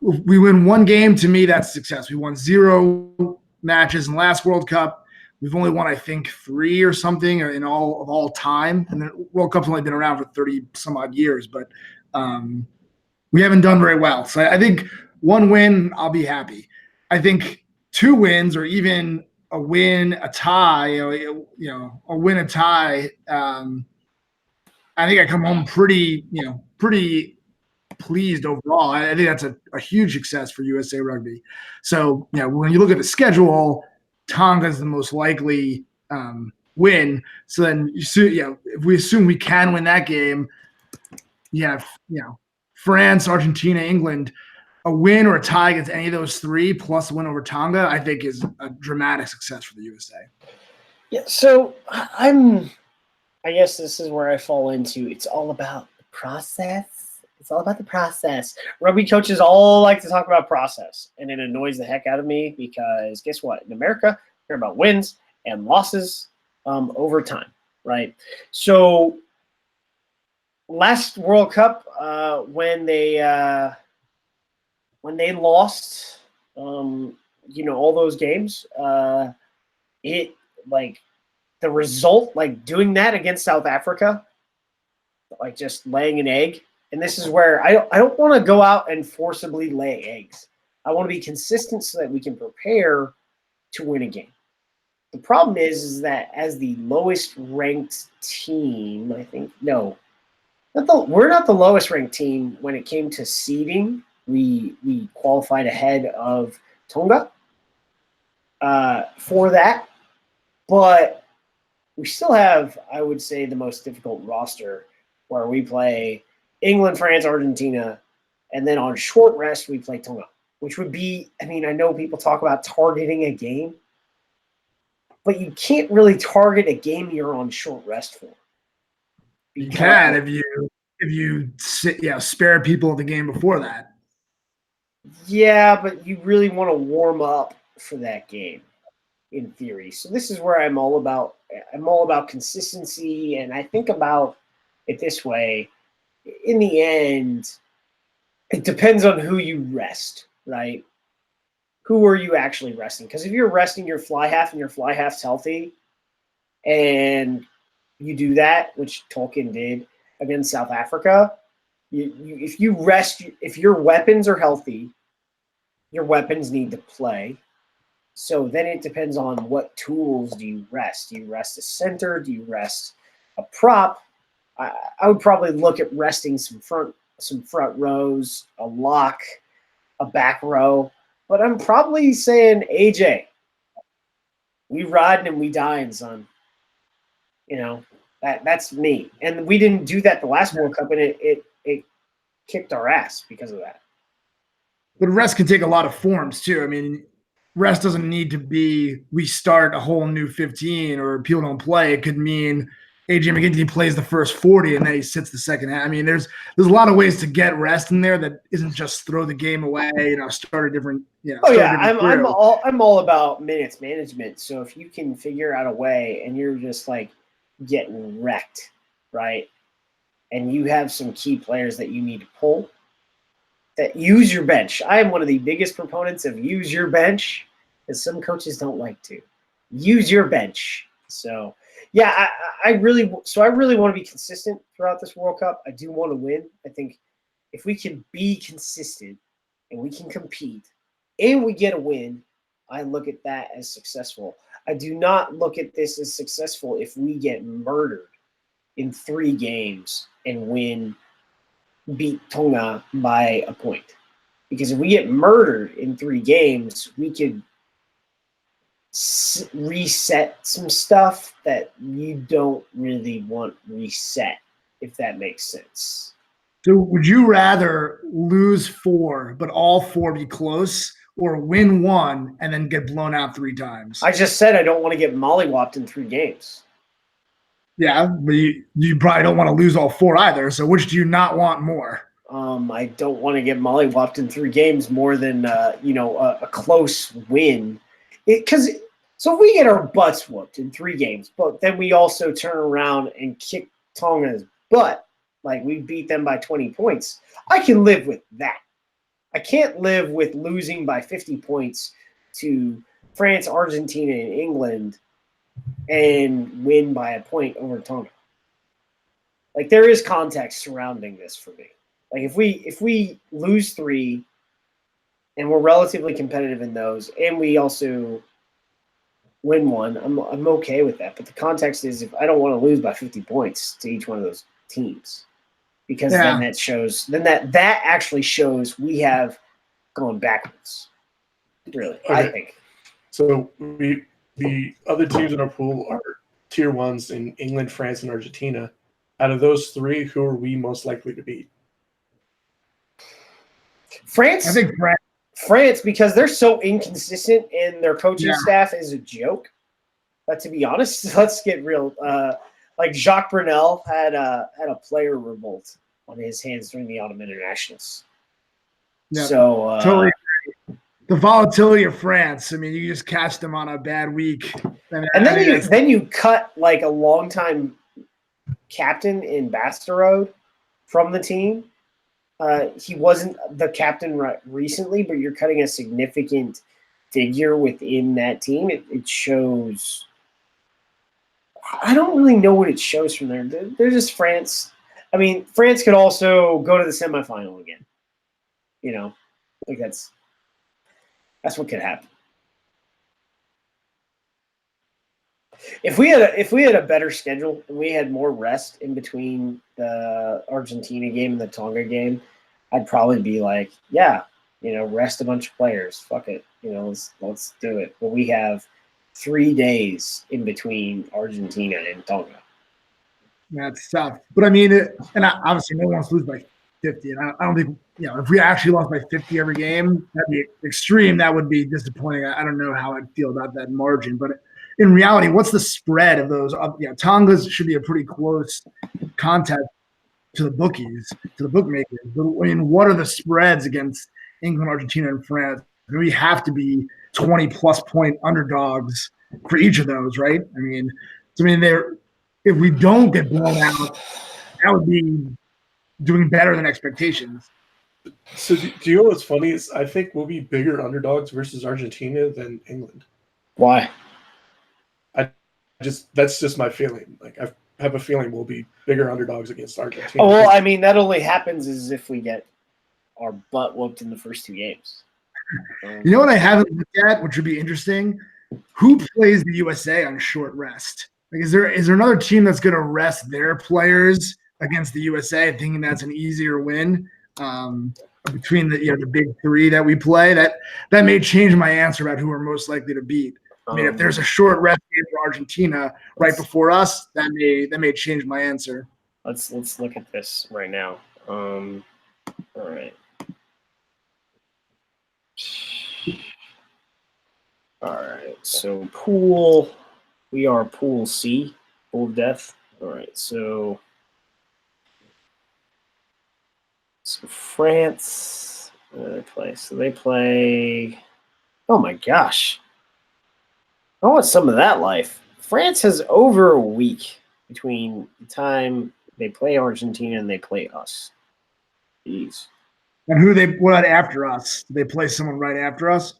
If we win one game, to me, that's success. We won 0 matches in the last World Cup. We've only won, I think, 3 or something in all time. And the World Cup's only been around for 30 some odd years, but we haven't done very well. So I think one win, I'll be happy. I think 2 wins or even a win, a tie, a win, a tie. I think I come home pretty pleased overall. I think that's a huge success for USA Rugby. So, when you look at the schedule, Tonga is the most likely win. So then, if we assume we can win that game, France, Argentina, England, a win or a tie against any of those 3 plus a win over Tonga, I think is a dramatic success for the USA. Yeah, so I guess this is where I fall into it's all about the process. It's all about the process. Rugby coaches all like to talk about process, and it annoys the heck out of me because guess what? In America, we care about wins and losses over time, right? So last World Cup, when they lost, all those games, the result, doing that against South Africa, just laying an egg. And this is where I don't want to go out and forcibly lay eggs. I want to be consistent so that we can prepare to win a game. The problem is that as the lowest ranked team, I think, we're not the lowest ranked team when it came to seeding. We qualified ahead of Tonga for that, but we still have, I would say, the most difficult roster where we play England, France, Argentina, and then on short rest we play Tonga, which would be, I know people talk about targeting a game, but you can't really target a game you're on short rest for. You can if you spare people the game before that. Yeah, but you really want to warm up for that game, in theory. So this is where I'm all about consistency, and I think about it this way. In the end, it depends on who you rest, right? Who are you actually resting? Because if you're resting your fly half and your fly half's healthy, and you do that, which Tolkien did against South Africa, if you rest, if your weapons are healthy, your weapons need to play. So then it depends on what tools do you rest. Do you rest a center? Do you rest a prop? I would probably look at resting some front rows, a lock, a back row. But I'm probably saying AJ. We riding and we dying, son. You know, that's me. And we didn't do that the last World Cup, and it kicked our ass because of that. But rest can take a lot of forms too. I mean, rest doesn't need to be we start a whole new 15 or people don't play. It could mean AJ McGinty plays the first 40 and then he sits the second half. I mean, there's a lot of ways to get rest in there that isn't just throw the game away, start a different, Oh yeah, I'm all about minutes management. So if you can figure out a way and you're just like getting wrecked, right? And you have some key players that you need to pull, that use your bench. I am one of the biggest proponents of use your bench, as some coaches don't like to. Use your bench. So yeah, I really want to be consistent throughout this World Cup. I do want to win. I think if we can be consistent and we can compete and we get a win, I look at that as successful. I do not look at this as successful if we get murdered in 3 games and beat Tonga by a point. Because if we get murdered in 3 games, we could reset some stuff that you don't really want reset, if that makes sense. So would you rather lose 4, but all 4 be close, or win 1 and then get blown out 3 times? I just said I don't want to get mollywopped in 3 games. Yeah, but you probably don't want to lose all 4 either. So which do you not want more? I don't want to get mollywopped in 3 games more than a close win. So if we get our butts whooped in 3 games, but then we also turn around and kick Tonga's butt, like we beat them by 20 points, I can live with that. I can't live with losing by 50 points to France, Argentina, and England and win by a point over Tonga. Like, there is context surrounding this for me. Like, if we lose 3 and we're relatively competitive in those, and we also win 1, I'm okay with that. But the context is, if I don't want to lose by 50 points to each one of those teams, because then that shows, that actually shows we have gone backwards. Really, okay. I think. So the other teams in our pool are tier 1s in England, France, and Argentina. Out of those 3, who are we most likely to beat? France. I think France, because they're so inconsistent and their coaching staff is a joke. But to be honest, let's get real. Like Jacques Brunel had a player revolt on his hands during the Autumn Internationals. Yeah, so totally agree. The volatility of France. I mean, you just catch them on a bad week, and then you cut like a longtime captain in Basterode from the team. He wasn't the captain recently, but you're cutting a significant figure within that team. It shows. I don't really know what it shows from there. They're just France. I mean, France could also go to the semifinal again. Like that's what could happen. If we had a better schedule and we had more rest in between the Argentina game and the Tonga game, I'd probably be like, rest a bunch of players. Fuck it. Let's do it. But we have 3 days in between Argentina and Tonga. That's tough. But I mean, obviously no one wants to lose by 50. And I don't think, if we actually lost by 50 every game, that'd be extreme. That would be disappointing. I don't know how I'd feel about that margin. But in reality, what's the spread of those? Tonga's should be a pretty close contest to the bookies, to the bookmakers. But I mean, what are the spreads against England, Argentina, and France? We have to be 20-plus point underdogs for each of those, right? I mean, if we don't get blown out, that would be doing better than expectations. So do you know what's funny is I think we'll be bigger underdogs versus Argentina than England. Why? That's just my feeling. Like I have a feeling we'll be bigger underdogs against Argentina. Oh, well, I mean, that only happens as if we get our butt whooped in the first 2 games. You know what I haven't looked at, which would be interesting? Who plays the USA on short rest? Like, is there another team that's going to rest their players against the USA, thinking that's an easier win between the big three that we play? That may change my answer about who we're most likely to beat. I mean, if there's a short rest game for Argentina right before us, that may change my answer. Let's look at this right now. All right. All right. So we are pool C, pool of death. All right. So France, they play. So they play. Oh my gosh! I want some of that life. France has over a week between the time they play Argentina and they play us. Jeez. And what after us? Do they play someone right after us?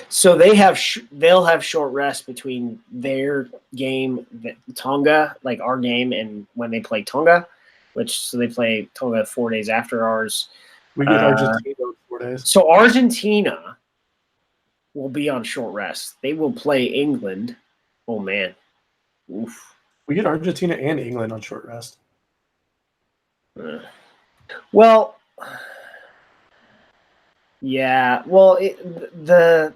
So they'll have short rest between their game, Tonga, like our game, and when they play Tonga, so they play Tonga 4 days after ours. We get Argentina 4 days. So Argentina will be on short rest. They will play England. Oh man, oof. We get Argentina and England on short rest. Well. Yeah, well, it's a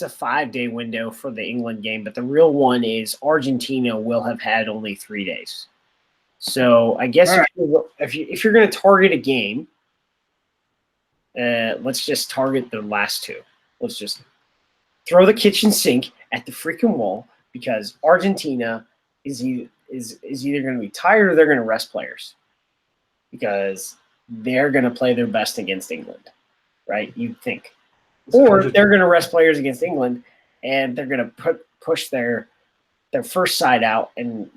5-day window for the England game, but the real one is Argentina will have had only 3 days. So I guess if you're going to target a game, let's just target the last two. Let's just throw the kitchen sink at the freaking wall because Argentina is either going to be tired or they're going to rest players because they're going to play their best against England. Right, you'd think, or they're going to rest players against England, and they're going to push their first side out, and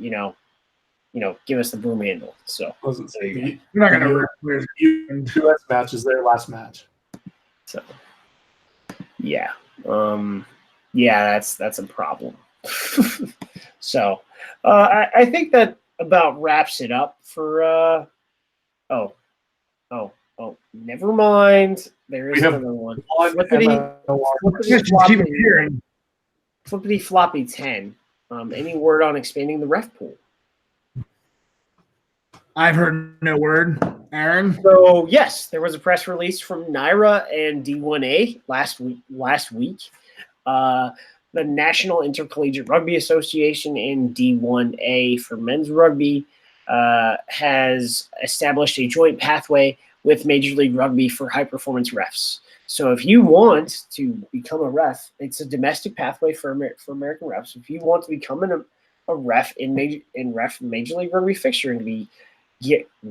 give us the broom handle. So you're not going to rest players. U.S. match is their last match. So yeah, that's a problem. So I think that about wraps it up for. Oh, never mind. There is another one. Flippity floppy 10. Any word on expanding the ref pool? I've heard no word. Aaron? So, yes, there was a press release from NYRA and D1A last week. The National Intercollegiate Rugby Association and D1A for men's rugby has established a joint pathway with Major League Rugby for high-performance refs. So if you want to become a ref, it's a domestic pathway for American refs. If you want to become a ref in Major League Rugby fixture and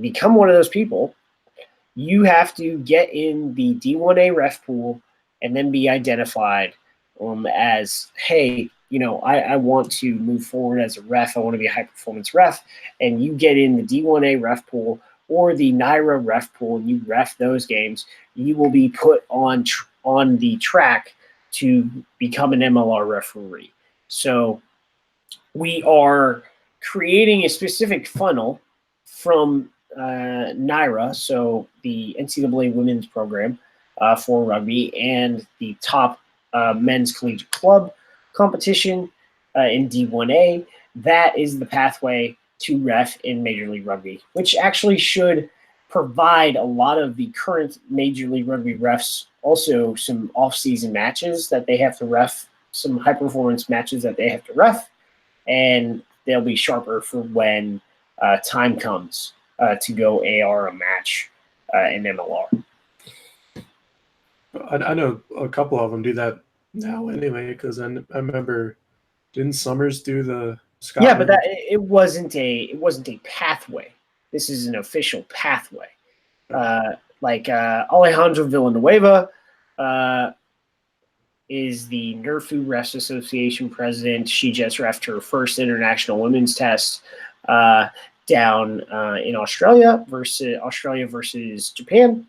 become one of those people, you have to get in the D1A ref pool and then be identified as, hey, I want to move forward as a ref. I want to be a high-performance ref. And you get in the D1A ref pool or the NYRA ref pool, and you ref those games, you will be put on the track to become an MLR referee. So we are creating a specific funnel from NYRA, so the NCAA women's program for rugby, and the top men's collegiate club competition in D1A. That is the pathway to ref in Major League Rugby, which actually should provide a lot of the current Major League Rugby refs also some off-season matches that they have to ref, some high-performance matches that they have to ref, and they'll be sharper for when time comes to go AR a match in MLR. I know a couple of them do that now anyway, because I remember, didn't Summers do the Scotland? Yeah, but it wasn't a pathway. This is an official pathway. Alejandra Villanueva is the NERFU Refs Association president. She just refed her first international women's test down in Australia versus Japan.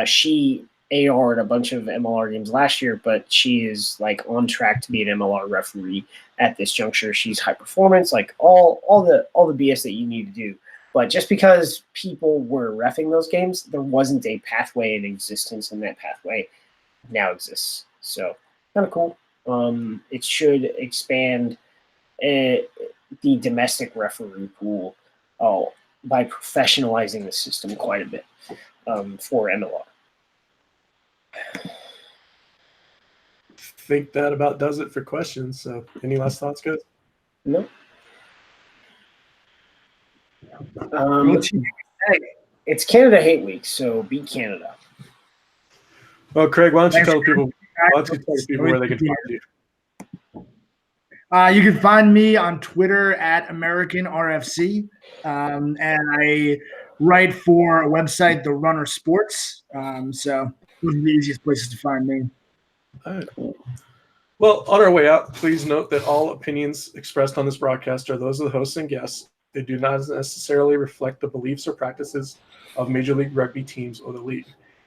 She AR'd a bunch of MLR games last year, but she is on track to be an MLR referee at this juncture. She's high performance, all the BS that you need to do. But just because people were reffing those games, there wasn't a pathway in existence, and that pathway now exists. So kind of cool. It should expand the domestic referee pool by professionalizing the system quite a bit for MLR. I think that about does it for questions. So any last thoughts, guys? No. It's Canada Hate Week, so beat Canada. Well, Craig, why don't you Thanks, tell people where they can find you? You can find me on Twitter at AmericanRFC, and I write for a website, The Runner Sports. So those are the easiest places to find me. All right. Well, on our way out, please note that all opinions expressed on this broadcast are those of the hosts and guests. They do not necessarily reflect the beliefs or practices of Major League Rugby teams or the league.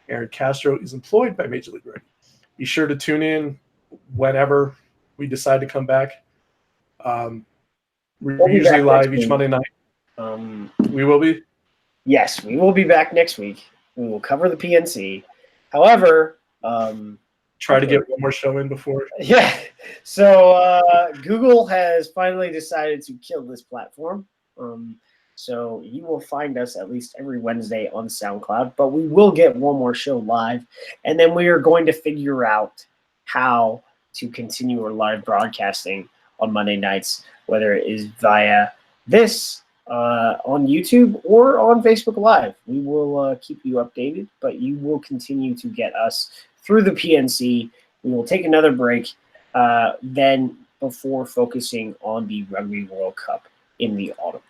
Aaron Castro is employed by Major League Rugby. Be sure to tune in whenever we decide to come back. We're usually live each Monday night. We will be? Yes, we will be back next week. We will cover the PNC. However, try to get one more show in before. Yeah. So Google has finally decided to kill this platform. So you will find us at least every Wednesday on SoundCloud, but we will get one more show live. And then we are going to figure out how to continue our live broadcasting on Monday nights, whether it is via this on YouTube or on Facebook Live. We will keep you updated, but you will continue to get us through the PNC. We will take another break then before focusing on the Rugby World Cup in the autumn.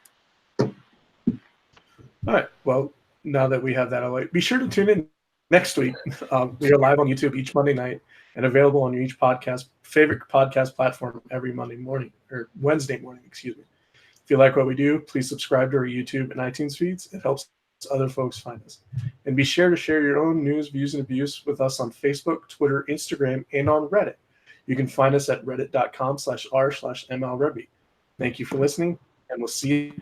All right. Well, now that we have that away, be sure to tune in next week. We are live on YouTube each Monday night and available on each favorite podcast platform every Monday morning or Wednesday morning, excuse me. If you like what we do, please subscribe to our YouTube and iTunes feeds. It helps other folks find us. And be sure to share your own news, views, and abuse with us on Facebook, Twitter, Instagram, and on Reddit. You can find us at reddit.com/r/MLRugby. Thank you for listening, and we'll see